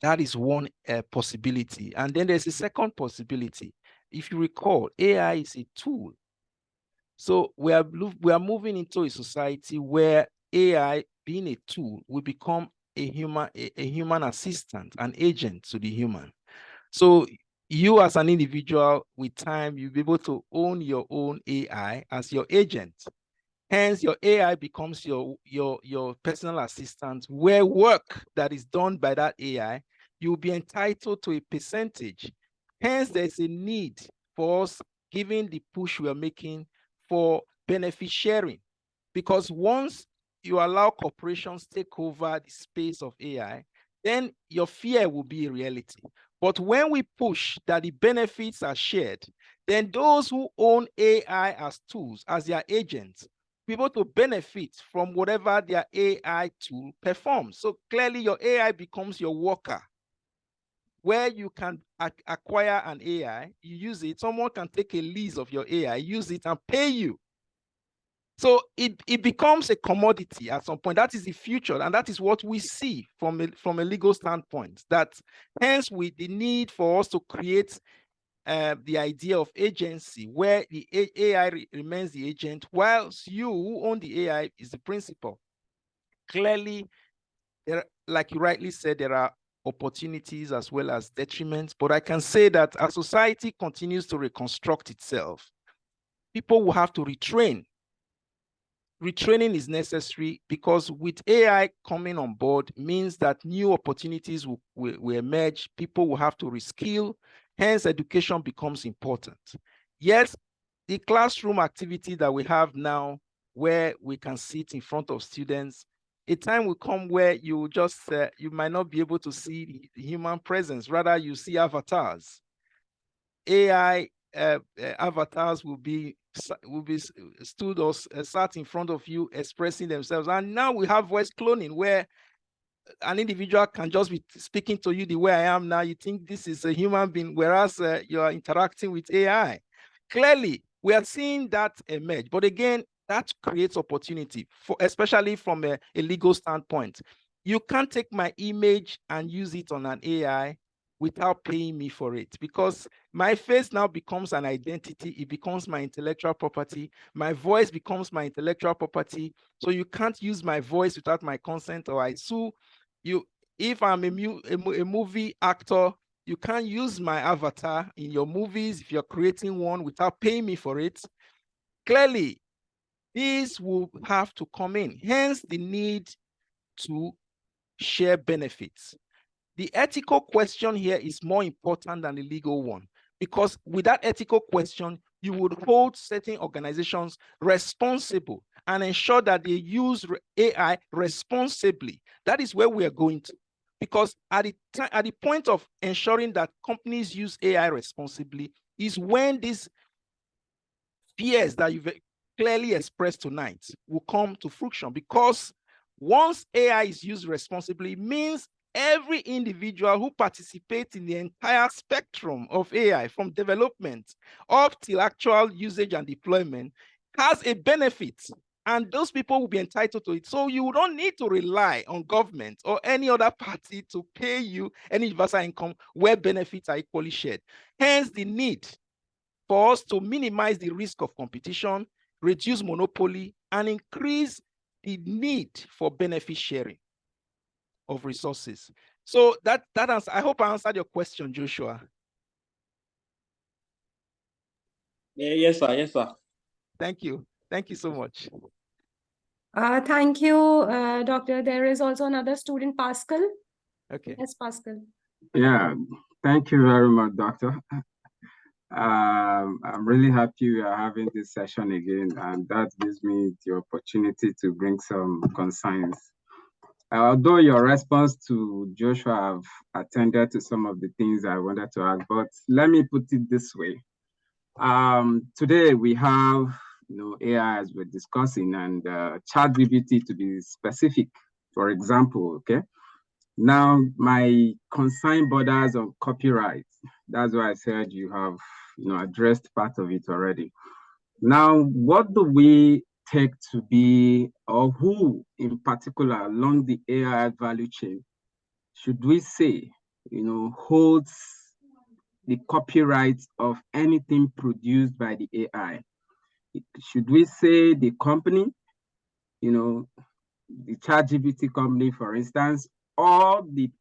That is one possibility. And then there's a second possibility. If you recall, AI is a tool. So we are moving into a society where AI, being a tool, will become a human assistant, an agent to the human. So you as an individual, with time, you'll be able to own your own AI as your agent. Hence, your AI becomes your personal assistant, where work that is done by that AI, you'll be entitled to a percentage. Hence, there's a need for us, given the push we are making for benefit sharing. Because once you allow corporations take over the space of AI, then your fear will be a reality. But when we push that the benefits are shared, then those who own AI as tools, as their agents, be able to benefit from whatever their AI tool performs. So clearly your AI becomes your worker, where you can acquire an AI, you use it, someone can take a lease of your AI, use it and pay you. So it becomes a commodity at some point. That is the future, and that is what we see from a legal standpoint. That hence the need for us to create the idea of agency, where the AI remains the agent, whilst you who own the AI is the principal. Clearly, like you rightly said, there are opportunities as well as detriments, but I can say that as society continues to reconstruct itself, people will have to retrain. Retraining is necessary, because with AI coming on board means that new opportunities will emerge. People will have to reskill. Hence, education becomes important. Yes, the classroom activity that we have now, where we can sit in front of students, a time will come where you just, you might not be able to see the human presence. Rather, you see avatars. AI avatars will be stood or sat in front of you expressing themselves. And now we have voice cloning, where an individual can just be speaking to you the way I am now. You think this is a human being, whereas you are interacting with AI. Clearly, we are seeing that emerge. But again, that creates opportunity, especially from a legal standpoint. You can't take my image and use it on an AI without paying me for it, because my face now becomes an identity. It becomes my intellectual property. My voice becomes my intellectual property. So you can't use my voice without my consent, or I sue you. If I'm a movie actor, you can't use my avatar in your movies if you're creating one without paying me for it. Clearly, these will have to come in. Hence the need to share benefits. The ethical question here is more important than the legal one, because with that ethical question, you would hold certain organizations responsible and ensure that they use AI responsibly. That is where we are going to, because at the point of ensuring that companies use AI responsibly is when these fears that you've clearly expressed tonight will come to fruition. Because once AI is used responsibly, it means every individual who participates in the entire spectrum of AI, from development up till actual usage and deployment, has a benefit. and those people will be entitled to it. So you don't need to rely on government or any other party to pay you any universal income where benefits are equally shared. Hence the need for us to minimize the risk of competition, reduce monopoly, and increase the need for benefit sharing of resources. So that answer, I hope I answered your question, Joshua.
Yes, sir. Yes, sir.
Thank you. Thank you so much.
Thank you, Doctor. There is also another student, Pascal.
Okay.
Yes, Pascal.
Yeah, thank you very much, Doctor. I'm really happy we are having this session again, and that gives me the opportunity to bring some concerns. Although your response to Joshua have attended to some of the things I wanted to ask, but let me put it this way. Today we have AI as we're discussing, and ChatGPT to be specific, for example, okay? Now, my concern borders on copyright. That's why I said you have addressed part of it already. Now, what do we take to be, or who in particular along the AI value chain should we say, holds the copyright of anything produced by the AI? Should we say the company, the ChatGPT company, for instance, or the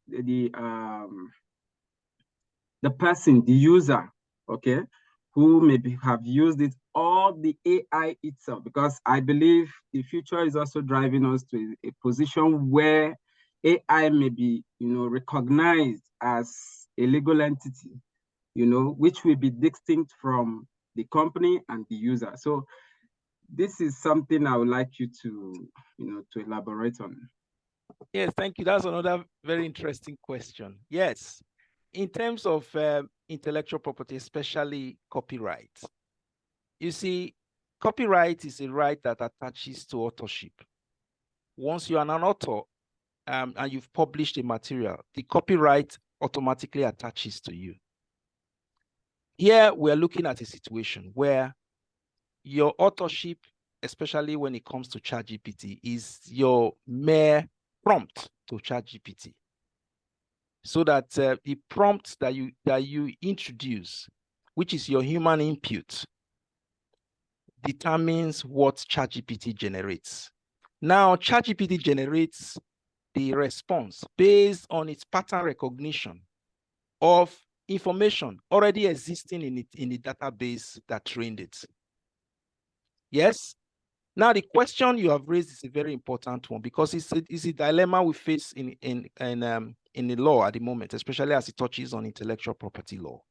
person, the user, okay, who maybe have used it, or the AI itself? Because I believe the future is also driving us to a position where AI may be, recognized as a legal entity, which will be distinct from the company and the user. So this is something I would like you to, to elaborate on.
Yes, thank you. That's another very interesting question. Yes, in terms of intellectual property, especially copyright, you see, copyright is a right that attaches to authorship. Once you are an author and you've published a material, the copyright automatically attaches to you. Here, we're looking at a situation where your authorship, especially when it comes to ChatGPT, is your mere prompt to ChatGPT. So that the prompt that you introduce, which is your human input, determines what ChatGPT generates. Now, ChatGPT generates the response based on its pattern recognition of information already existing in the database that trained it. Yes. Now, the question you have raised is a very important one, because it's a dilemma we face in the law at the moment, especially as it touches on intellectual property law.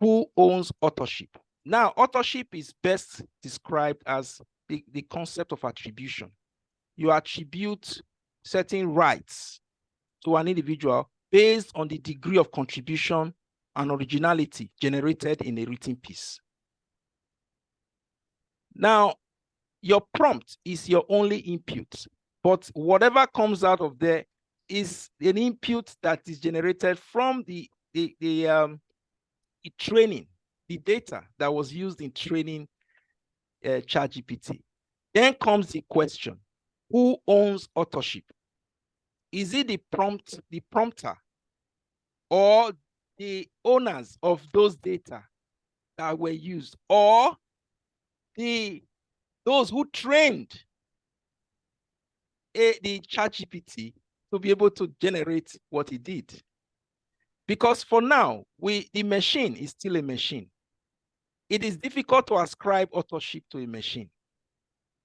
Who owns authorship? Now, authorship is best described as the concept of attribution. You attribute certain rights to an individual based on the degree of contribution and originality generated in a written piece. Now, your prompt is your only input, but whatever comes out of there is an input that is generated from the training, the data that was used in training ChatGPT. Then comes the question: who owns authorship? Is it the prompter, or the owners of those data that were used, or those who trained the ChatGPT to be able to generate what it did? Because for now, the machine is still a machine. It is difficult to ascribe authorship to a machine.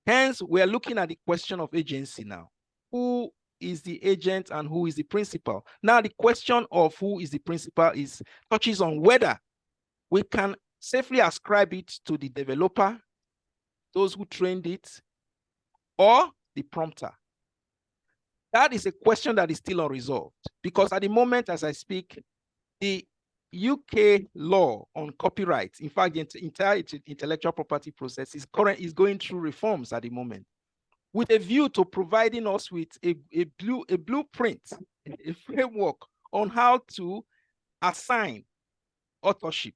Hence, we are looking at the question of agency now. Who is the agent and who is the principal? Now, the question of who is the principal touches on whether we can safely ascribe it to the developer, those who trained it, or the prompter. That is a question that is still unresolved, because at the moment, as I speak, the UK law on copyright, in fact, the entire intellectual property process is going through reforms at the moment, with a view to providing us with a blueprint, a framework on how to assign authorship.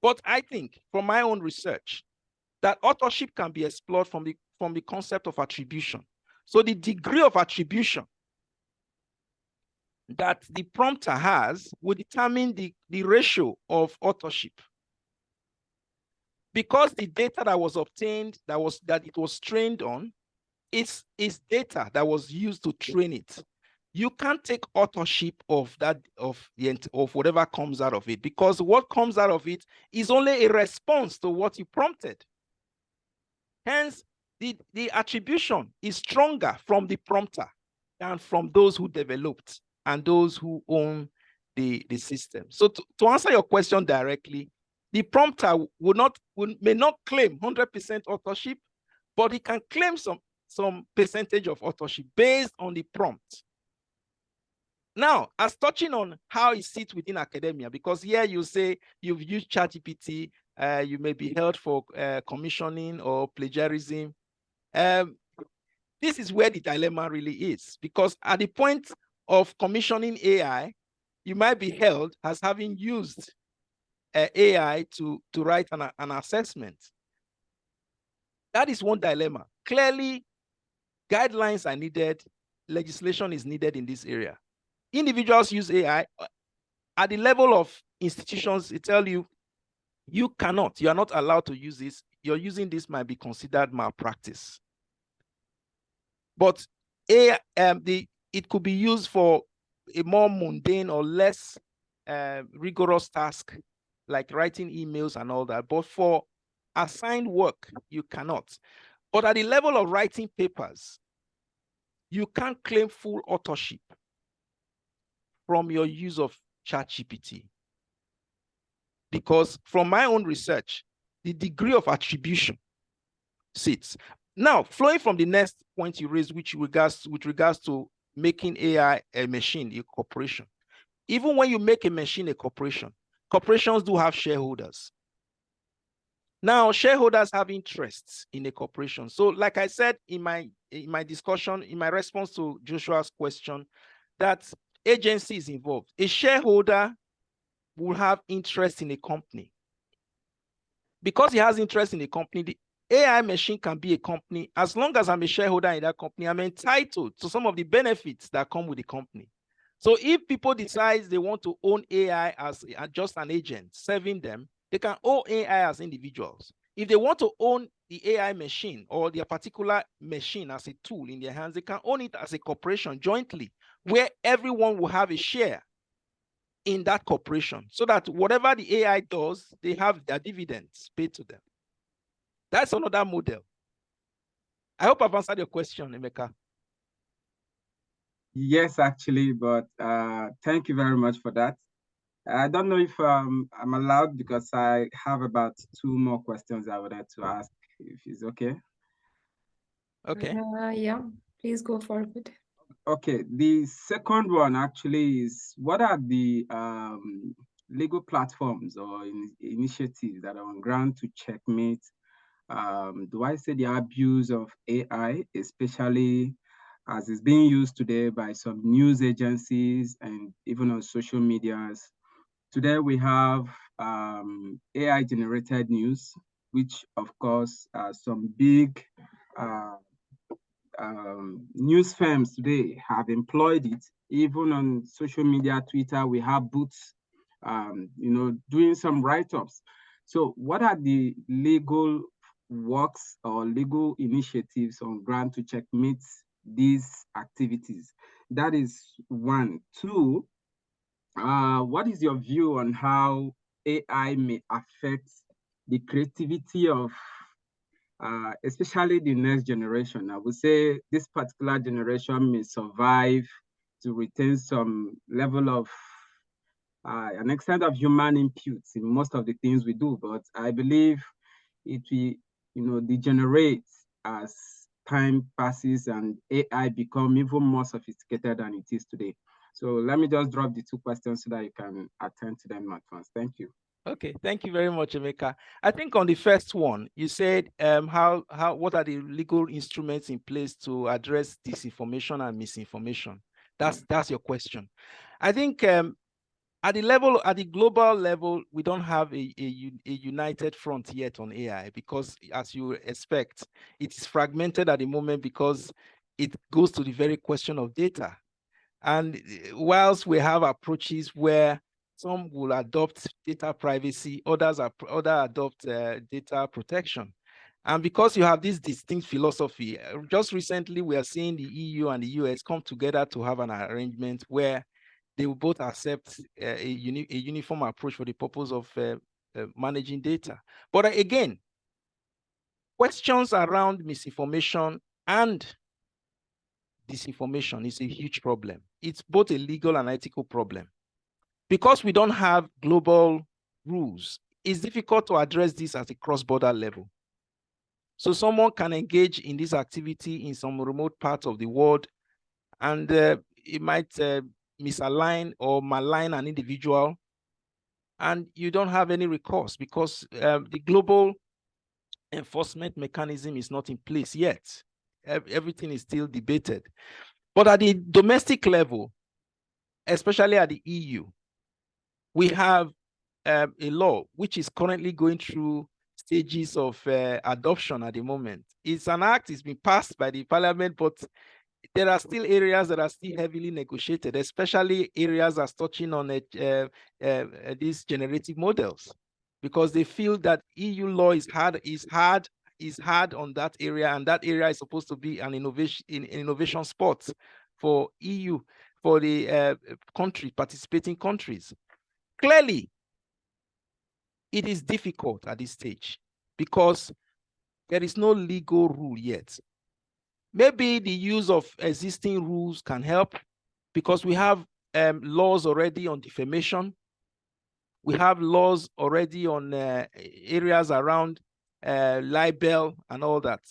But I think, from my own research, that authorship can be explored from from the concept of attribution. So the degree of attribution that the prompter has will determine the ratio of authorship. Because the data that was obtained, that it was trained on, is data that was used to train it. You can't take authorship of that, of whatever comes out of it, because what comes out of it is only a response to what you prompted. Hence, the attribution is stronger from the prompter than from those who developed and those who own the system. So to answer your question directly, the prompter may not claim 100% authorship, but he can claim some percentage of authorship based on the prompt. Now, as touching on how it sits within academia, because here you say you've used ChatGPT, you may be held for commissioning or plagiarism. This is where the dilemma really is, because at the point of commissioning AI, you might be held as having used AI to write an assessment. That is one dilemma. Clearly, guidelines are needed, legislation is needed in this area. Individuals use AI at the level of institutions. They tell you, you are not allowed to use this. You're using this might be considered malpractice. But it could be used for a more mundane or less rigorous task, like writing emails and all that. But for assigned work, you cannot. But at the level of writing papers, you can't claim full authorship from your use of ChatGPT. Because from my own research, the degree of attribution sits. Now, flowing from the next point you raised, with regards to making AI a machine, a corporation. Even when you make a machine a corporation, corporations do have shareholders. Now, shareholders have interests in a corporation. So, like I said in my discussion, in my response to Joshua's question, that agency is involved. A shareholder will have interest in a company. Because he has interest in a company, the AI machine can be a company. As long as I'm a shareholder in that company, I'm entitled to some of the benefits that come with the company. So if people decide they want to own AI as just an agent serving them, they can own AI as individuals. If they want to own the AI machine or their particular machine as a tool in their hands, they can own it as a corporation jointly, where everyone will have a share in that corporation, so that whatever the AI does, they have their dividends paid to them. That's another model. I hope I've answered your question, Emeka.
Yes, actually, but thank you very much for that. I don't know if I'm allowed, because I have about 2 more questions I would like to ask, if it's okay.
Okay.
Yeah, please go forward.
Okay, the second one actually is, what are the legal platforms or initiatives that are on ground to checkmate, do I say the abuse of AI, especially as it's being used today by some news agencies and even on social medias? Today we have AI-generated news, which of course some big news firms today have employed it. Even on social media, Twitter, we have boots, doing some write-ups. So what are the legal works or legal initiatives on ground to checkmate these activities? That is one. Two, what is your view on how AI may affect the creativity of especially the next generation? I would say this particular generation may survive to retain some level of an extent of human input in most of the things we do, but I believe it will, degenerate as time passes and AI become even more sophisticated than it is today. So let me just drop the 2 questions so that you can attend to them at once. Thank you.
Okay, thank you very much, Emeka. I think on the first one, you said what are the legal instruments in place to address disinformation and misinformation? That's your question. I think At the global level, we don't have a united front yet on AI because, as you expect, it is fragmented at the moment because it goes to the very question of data. And whilst we have approaches where some will adopt data privacy, others adopt data protection. And because you have this distinct philosophy, just recently we are seeing the EU and the US come together to have an arrangement where they will both accept a uniform approach for the purpose of managing data. But again, questions around misinformation and disinformation is a huge problem. It's both a legal and ethical problem. Because we don't have global rules, it's difficult to address this at a cross-border level. So someone can engage in this activity in some remote part of the world, and it might misalign or malign an individual, and you don't have any recourse because the global enforcement mechanism is not in place yet. Everything is still debated. But at the domestic level, especially at the EU, we have a law which is currently going through stages of adoption at the moment. It's an act, it's been passed by the parliament, but there are still areas that are still heavily negotiated, especially areas that's touching on these generative models, because they feel that EU law is hard on that area, and that area is supposed to be an innovation spot for EU, for the participating countries. Clearly, it is difficult at this stage because there is no legal rule yet. Maybe the use of existing rules can help because we have laws already on defamation. We have laws already on areas around libel and all that.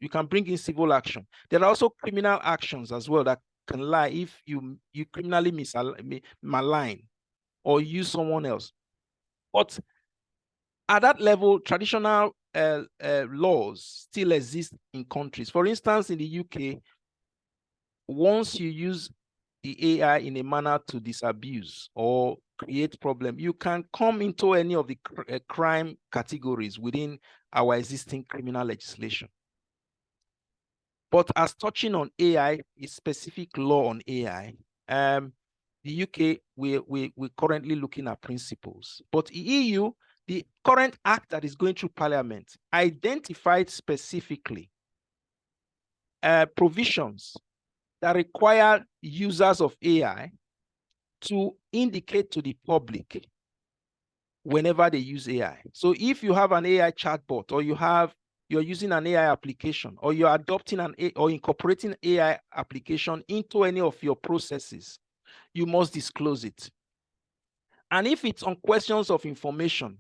You can bring in civil action. There are also criminal actions as well that can lie if you criminally malign or use someone else. But at that level, traditional laws still exist in countries. For instance, in the UK, once you use the AI in a manner to disabuse or create problem, you can come into any of the crime categories within our existing criminal legislation. But as touching on AI, a specific law on AI, the UK, we're currently looking at principles. But the EU, the current act that is going through Parliament identified specifically provisions that require users of AI to indicate to the public whenever they use AI. So if you have an AI chatbot, or you're using an AI application, or you're adopting or incorporating AI application into any of your processes, you must disclose it. And if it's on questions of information,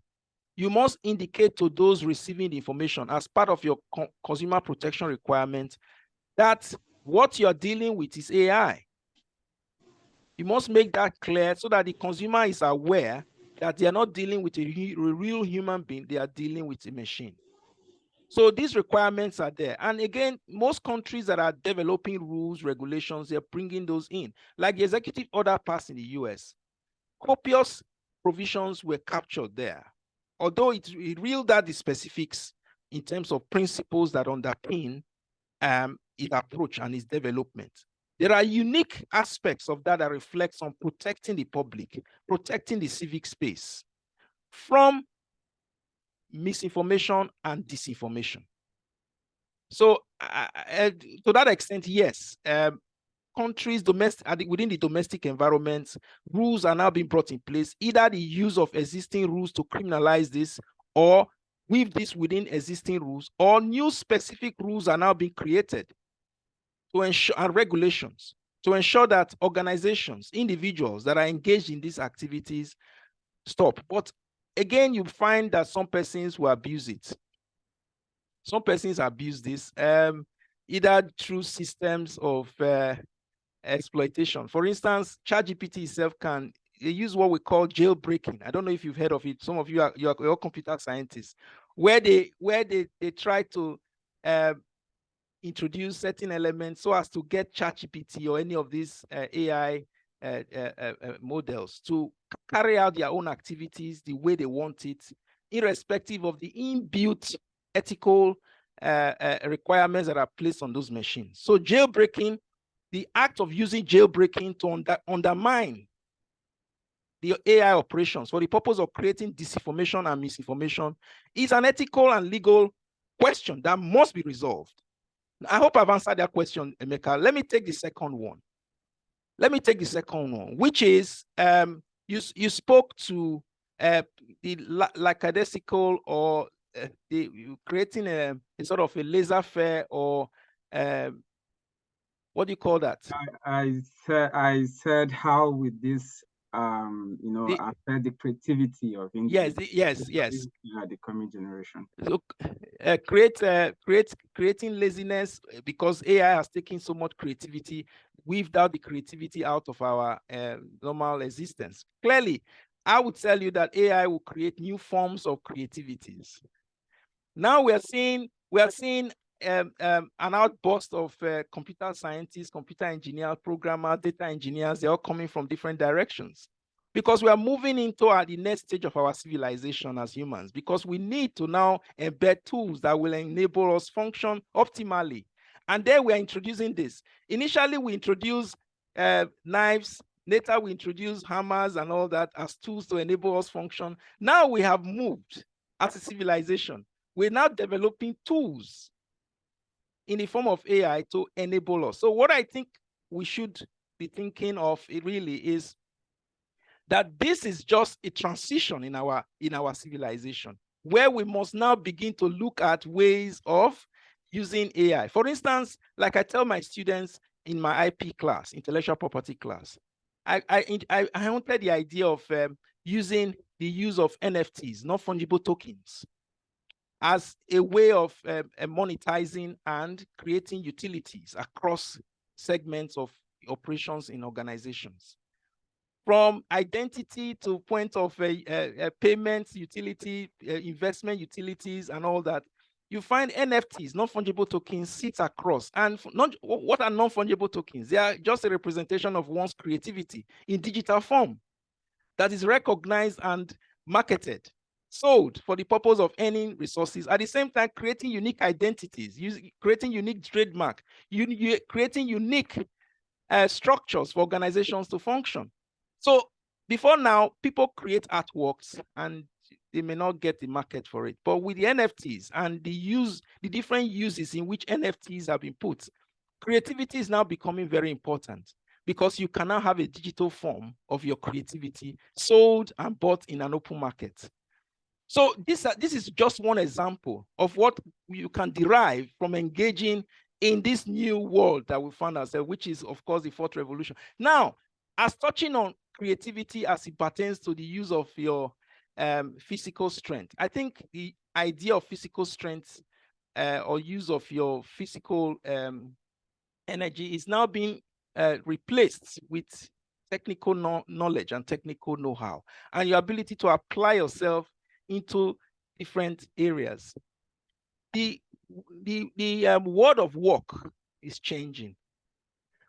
you must indicate to those receiving the information as part of your consumer protection requirement that what you're dealing with is AI. You must make that clear so that the consumer is aware that they are not dealing with a real human being, they are dealing with a machine. So these requirements are there. And again, most countries that are developing rules, regulations, they're bringing those in. Like the executive order passed in the US, copious provisions were captured there. Although it revealed that the specifics in terms of principles that underpin its approach and its development. There are unique aspects of that reflects on protecting the public, protecting the civic space from misinformation and disinformation. So to that extent, yes, countries within the domestic environment, rules are now being brought in place, either the use of existing rules to criminalize this, or weave this within existing rules, or new specific rules are now being created to ensure, and regulations to ensure that organizations, individuals that are engaged in these activities stop. But again, you find that some persons will abuse it. Some persons abuse this either through systems of exploitation. For instance, ChatGPT itself can use what we call jailbreaking. I don't know if you've heard of it. Some of you you're computer scientists, where they try to introduce certain elements so as to get ChatGPT or any of these AI models to carry out their own activities the way they want it, irrespective of the inbuilt ethical requirements that are placed on those machines. So jailbreaking, the act of using jailbreaking to undermine the AI operations for the purpose of creating disinformation and misinformation is an ethical and legal question that must be resolved. I hope I've answered that question, Emeka. Let me take the second one. Which is you spoke to the lackadaisical or creating a sort of a laissez-faire or what do you call that?
I said how with this affect the creativity of individuals.
Yes.
The coming generation.
So creating laziness because AI has taken so much creativity, weaved out the creativity out of our normal existence. Clearly, I would tell you that AI will create new forms of creativities. Now we are seeing an outburst of computer scientists, computer engineers, programmers, data engineers. They're all coming from different directions because we are moving into the next stage of our civilization as humans, because we need to now embed tools that will enable us function optimally. And then we are introducing this. Initially, we introduced knives. Later, we introduced hammers and all that as tools to enable us function. Now we have moved as a civilization. We're now developing tools in the form of AI to enable us. So what I think we should be thinking of it really is that this is just a transition in our civilization, where we must now begin to look at ways of using AI. For instance, like I tell my students in my IP class, intellectual property class, I wanted the idea of using the use of NFTs, non-fungible tokens, as a way of monetizing and creating utilities across segments of operations in organizations. From identity to point of payments, utility, investment utilities, and all that, you find NFTs, non-fungible tokens, sit across. And what are non-fungible tokens? They are just a representation of one's creativity in digital form that is recognized and marketed, sold for the purpose of earning resources, at the same time creating unique identities, creating unique trademark, creating unique structures for organizations to function. So before now, people create artworks and they may not get the market for it. But with the NFTs and the different uses in which NFTs have been put, creativity is now becoming very important, because you can now have a digital form of your creativity sold and bought in an open market. So this is just one example of what you can derive from engaging in this new world that we find ourselves, which is, of course, the fourth revolution. Now, as touching on creativity as it pertains to the use of your physical strength, I think the idea of physical strength or use of your physical energy is now being replaced with technical knowledge and technical know-how, and your ability to apply yourself into different areas. The world of work is changing.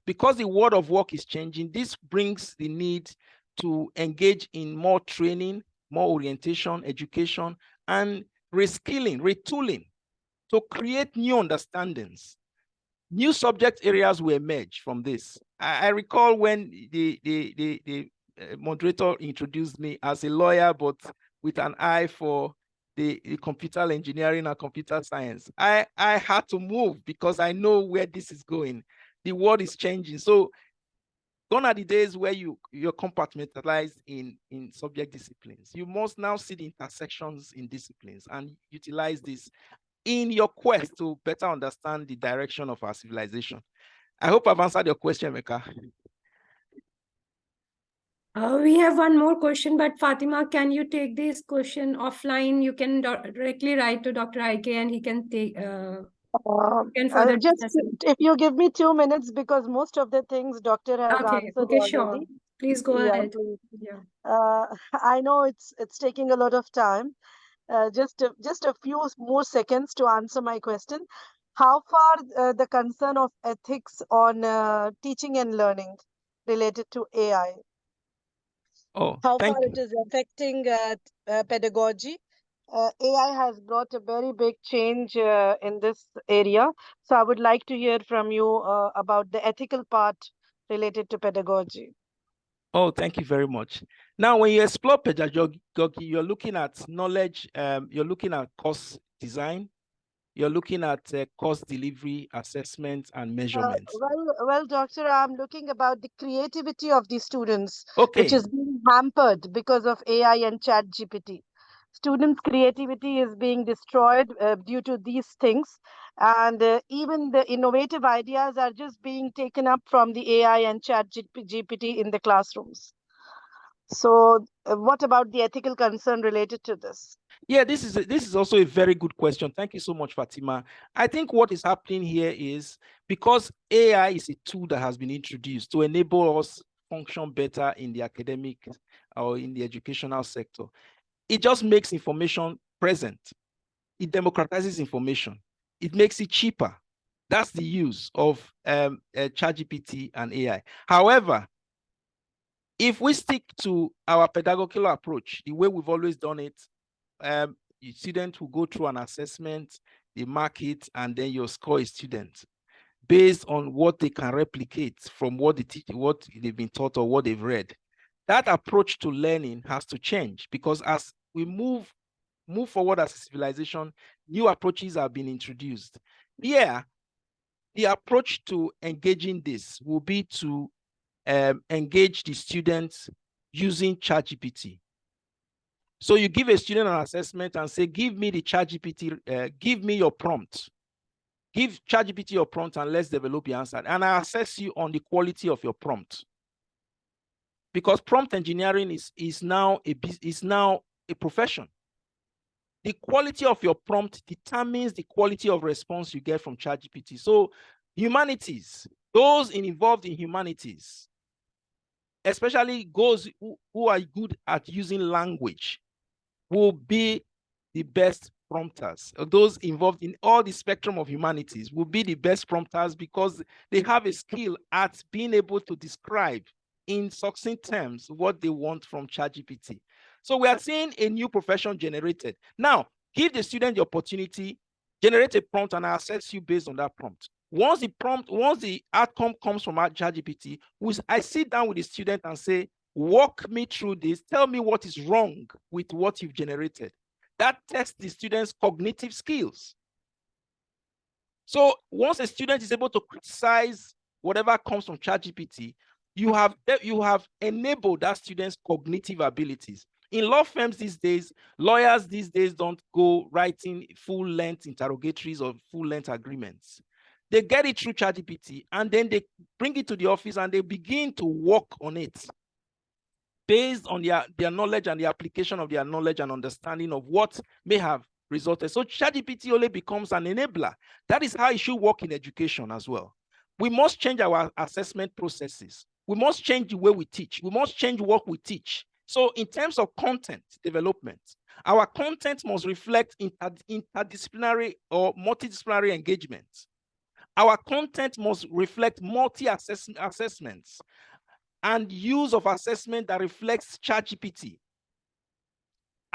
Because the world of work is changing, this brings the need to engage in more training, more orientation, education, and reskilling, retooling to create new understandings. New subject areas will emerge from this. I recall when the moderator introduced me as a lawyer, but with an eye for the computer engineering and computer science. I had to move because I know where this is going. The world is changing. So gone are the days where you're compartmentalized in subject disciplines. You must now see the intersections in disciplines and utilize this in your quest to better understand the direction of our civilization. I hope I've answered your question, Meka.
We have one more question, but Fatima, can you take this question offline? You can directly write to Dr. IK and he can take can further
just if you give me 2 minutes, because most of the things Doctor has answered already.
Sure. Please go ahead.
Please.
Yeah.
I know it's taking a lot of time. Just a few more seconds to answer my question. How far the concern of ethics on teaching and learning? related to AI.
Oh,
How
thank
far
you.
it is affecting pedagogy. AI has brought a very big change in this area. So I would like to hear from you about the ethical part related to pedagogy.
Oh, thank you very much. Now, when you explore pedagogy, you're looking at knowledge, you're looking at course design, you're looking at course delivery, assessment, and measurement.
Well, doctor, I'm looking about the creativity of the students, which
Okay.
is being hampered because of AI and Chat GPT. Students' creativity is being destroyed due to these things, and even the innovative ideas are just being taken up from the AI and Chat GPT in the classrooms. So, what about the ethical concern related to this?
Yeah, this is also a very good question. Thank you so much, Fatima. I think what is happening here is because AI is a tool that has been introduced to enable us function better in the academic or in the educational sector. It just makes information present. It democratizes information. It makes it cheaper. That's the use of ChatGPT and AI. However, if we stick to our pedagogical approach, the way we've always done it, student will go through an assessment, they mark it, and then you score a student based on what they can replicate from what what they've been taught or what they've read. That approach to learning has to change, because as we move forward as a civilization, new approaches have been introduced. Yeah, the approach to engaging this will be to engage the students using ChatGPT. So you give a student an assessment and say, give me the ChatGPT, give me your prompt. Give ChatGPT your prompt and let's develop your answer. And I assess you on the quality of your prompt. Because prompt engineering is now a profession. The quality of your prompt determines the quality of response you get from ChatGPT. So humanities, those involved in humanities, especially those who are good at using language, will be the best prompters. Those involved in all the spectrum of humanities will be the best prompters because they have a skill at being able to describe in succinct terms what they want from ChatGPT. So we are seeing a new profession generated. Now, give the student the opportunity, generate a prompt, and I assess you based on that prompt. Once the outcome comes from our ChatGPT, I sit down with the student and say, walk me through this. Tell me what is wrong with what you've generated. That tests the student's cognitive skills. So once a student is able to criticize whatever comes from ChatGPT, you have enabled that student's cognitive abilities. In law firms these days, lawyers these days don't go writing full-length interrogatories or full-length agreements. They get it through ChatGPT and then they bring it to the office and they begin to work on it based on their knowledge and the application of their knowledge and understanding of what may have resulted. So ChatGPT only becomes an enabler. That is how it should work in education as well. We must change our assessment processes. We must change the way we teach. We must change what we teach. So in terms of content development, our content must reflect interdisciplinary or multidisciplinary engagement. Our content must reflect multi-assessments and use of assessment that reflects ChatGPT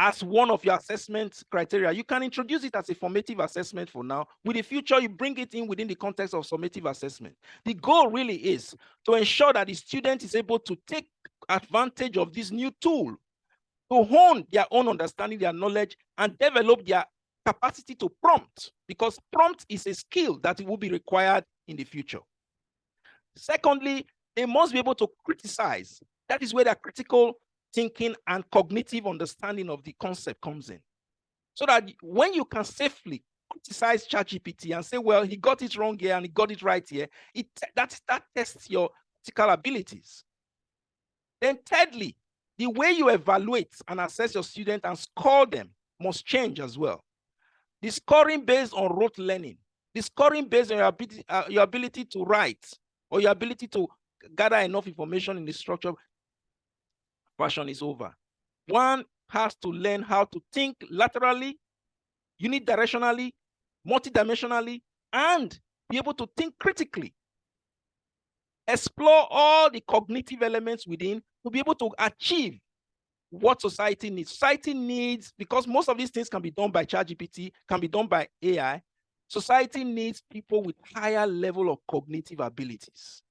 as one of your assessment criteria. You can introduce it as a formative assessment for now. With the future, you bring it in within the context of summative assessment. The goal really is to ensure that the student is able to take advantage of this new tool to hone their own understanding, their knowledge, and develop their capacity to prompt, because prompt is a skill that will be required in the future. Secondly, they must be able to criticize. That is where their critical thinking and cognitive understanding of the concept comes in. So that when you can safely criticize ChatGPT and say, well, he got it wrong here and he got it right here, that tests your critical abilities. Then thirdly, the way you evaluate and assess your student and score them must change as well. The scoring based on rote learning, the scoring based on your ability to write or your ability to gather enough information in the structure version is over. One has to learn how to think laterally, unidirectionally, multidimensionally, and be able to think critically. explore all the cognitive elements within to be able to achieve what society needs. Society needs, because most of these things can be done by ChatGPT, can be done by AI. Society needs people with higher level of cognitive abilities.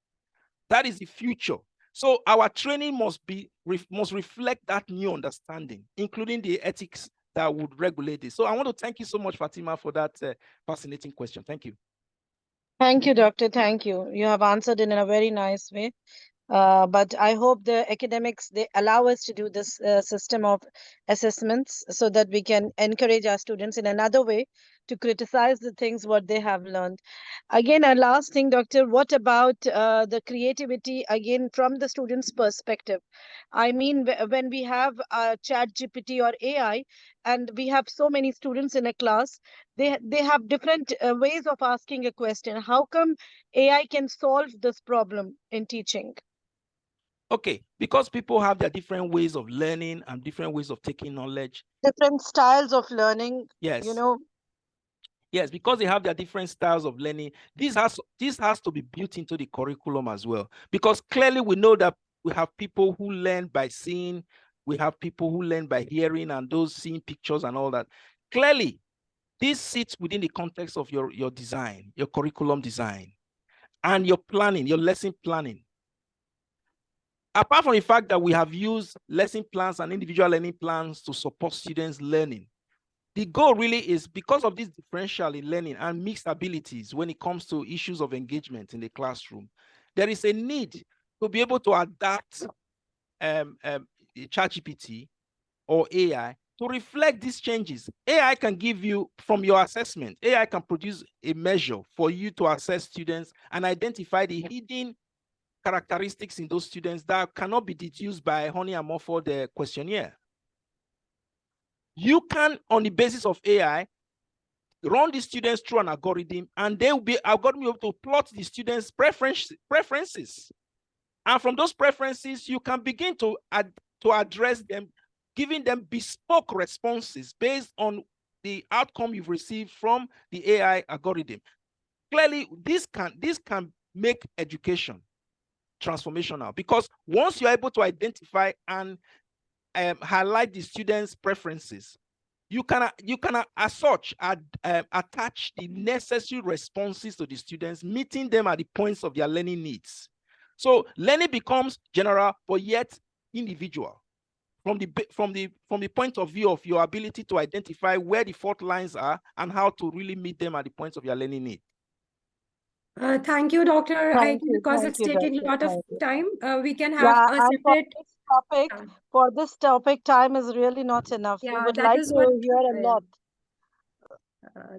That is the future. So our training must reflect that new understanding, including the ethics that would regulate this. So I want to thank you so much, Fatima, for that fascinating question. Thank you.
Thank you, Doctor. Thank you. You have answered in a very nice way. But I hope the academics, they allow us to do this system of assessments so that we can encourage our students in another way to criticize the things what they have learned. Again, a last thing, Doctor, what about the creativity again from the student's perspective? I mean, when we have ChatGPT or AI, and we have so many students in a class, they have different ways of asking a question. How come AI can solve this problem in teaching?
Okay, because people have their different ways of learning and different ways of taking knowledge.
Different styles of learning.
Yes.
You know.
Yes, because they have their different styles of learning. This has to be built into the curriculum as well. Because clearly we know that we have people who learn by seeing, we have people who learn by hearing, and those seeing pictures and all that. Clearly, this sits within the context of your design, your curriculum design, and your planning, your lesson planning. Apart from the fact that we have used lesson plans and individual learning plans to support students' learning, the goal really is, because of this differential in learning and mixed abilities when it comes to issues of engagement in the classroom, there is a need to be able to adapt ChatGPT or AI to reflect these changes. AI can give you, from your assessment, AI can produce a measure for you to assess students and identify the hidden characteristics in those students that cannot be deduced by honey and muffled the questionnaire. You can, on the basis of AI, run the students through an algorithm, and they will be able to plot the students' preferences. And from those preferences, you can begin to address them, giving them bespoke responses based on the outcome you've received from the AI algorithm. Clearly, this can make education transformational, because once you're able to identify and highlight the students' preferences, you can as such attach the necessary responses to the students, meeting them at the points of their learning needs. So learning becomes general but yet individual from the point of view of your ability to identify where the fault lines are and how to really meet them at the points of your learning need.
Thank you, Dr.
Thank
Ikpenmosa,
you,
because
thank
it's
you,
taking a
Doctor.
lot of
Thank you.
time. We can have a
And
separate.
for this topic, time is really not enough. We
Yeah,
would
that
like
is
to
what
hear a lot.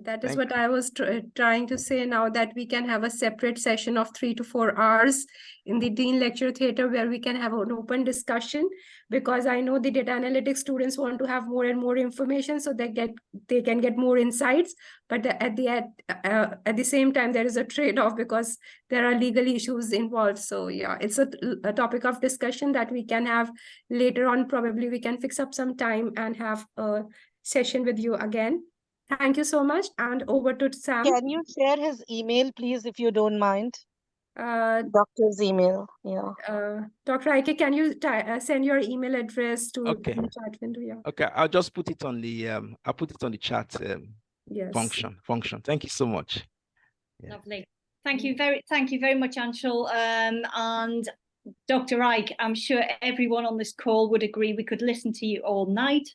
That is what I was trying to say now, that we can have a separate session of 3 to 4 hours in the Dean Lecture Theatre where we can have an open discussion, because I know the data analytics students want to have more and more information so they can get more insights. But at the same time, there is a trade-off because there are legal issues involved. So yeah, it's a topic of discussion that we can have later on. Probably we can fix up some time and have a session with you again. Thank you so much, and over to Sam.
Can you share his email, please, if you don't mind? Doctor's email, yeah.
Dr. Ike, can you send your email address to
the
chat window? Yeah.
Okay, I'll just put it on the I'll put it on the chat
yes.
function. Thank you so much.
Yeah. Lovely. Thank you very much, Anshul. And Dr. Ike, I'm sure everyone on this call would agree we could listen to you all night,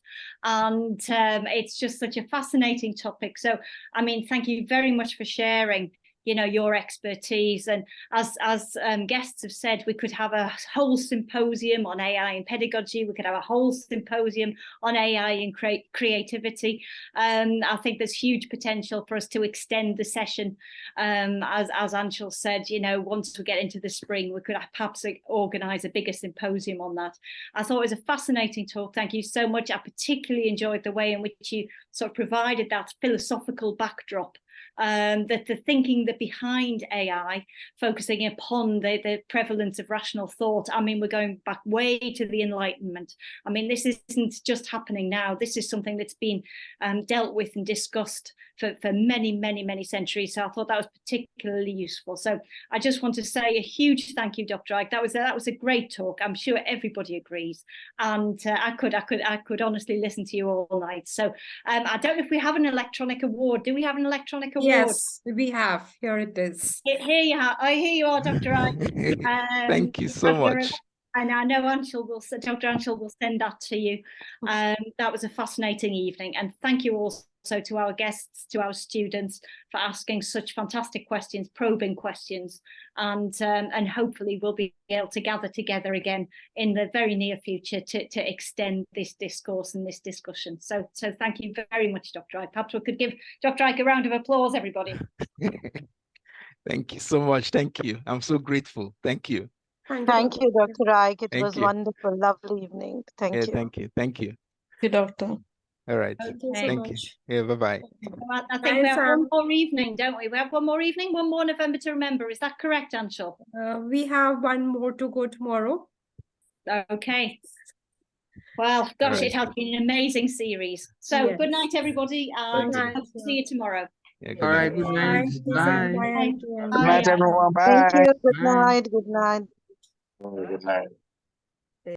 and it's just such a fascinating topic. So, I mean, thank you very much for sharing, you know, your expertise. And as guests have said, we could have a whole symposium on AI and pedagogy. We could have a whole symposium on AI and creativity. I think there's huge potential for us to extend the session. As Anshul said, you know, once we get into the spring, we could perhaps organise a bigger symposium on that. I thought it was a fascinating talk. Thank you so much. I particularly enjoyed the way in which you sort of provided that philosophical backdrop that the thinking that behind AI, focusing upon the prevalence of rational thought. I mean, we're going back way to the Enlightenment. I mean, this isn't just happening now. This is something that's been dealt with and discussed for many centuries. So I thought that was particularly useful. So I just want to say a huge thank you, Dr. Ike. That was a great talk. I'm sure everybody agrees, and I could honestly listen to you all night. So I don't know if we have an electronic award. Do we have an electronic award?
Yes, we have. Here it is.
Here you are. Here you are, Dr. Ike.
Thank you so much.
And I know Dr. Anshul will send that to you. That was a fascinating evening, and thank you also to our guests, to our students, for asking such fantastic questions, probing questions, and hopefully we'll be able to gather together again in the very near future to extend this discourse and this discussion. So thank you very much, Dr. Ike. Perhaps we could give Dr. Ike a round of applause, everybody.
Thank you so much. Thank you. I'm so grateful. Thank you.
Thank you, Dr. Ike. It
Thank
was
you.
wonderful, lovely evening. Thank you.
Thank you. Thank you.
Thank you, Doctor.
All right.
Thank you so
Thank you. Yeah, bye-bye.
I think we have one more evening, don't we? We have one more evening, one more November to remember. Is that correct, Anshul?
We have one more to go tomorrow.
Okay. Well, gosh,
Right.
it has been an amazing series. So
Yes.
Good night, everybody, and
Good night.
hope to see you tomorrow.
Yeah, good
All
night.
right, good night. Bye.
Bye.
Good night, everyone. Bye.
Thank you. Good
Bye.
night. Good night.
Good night.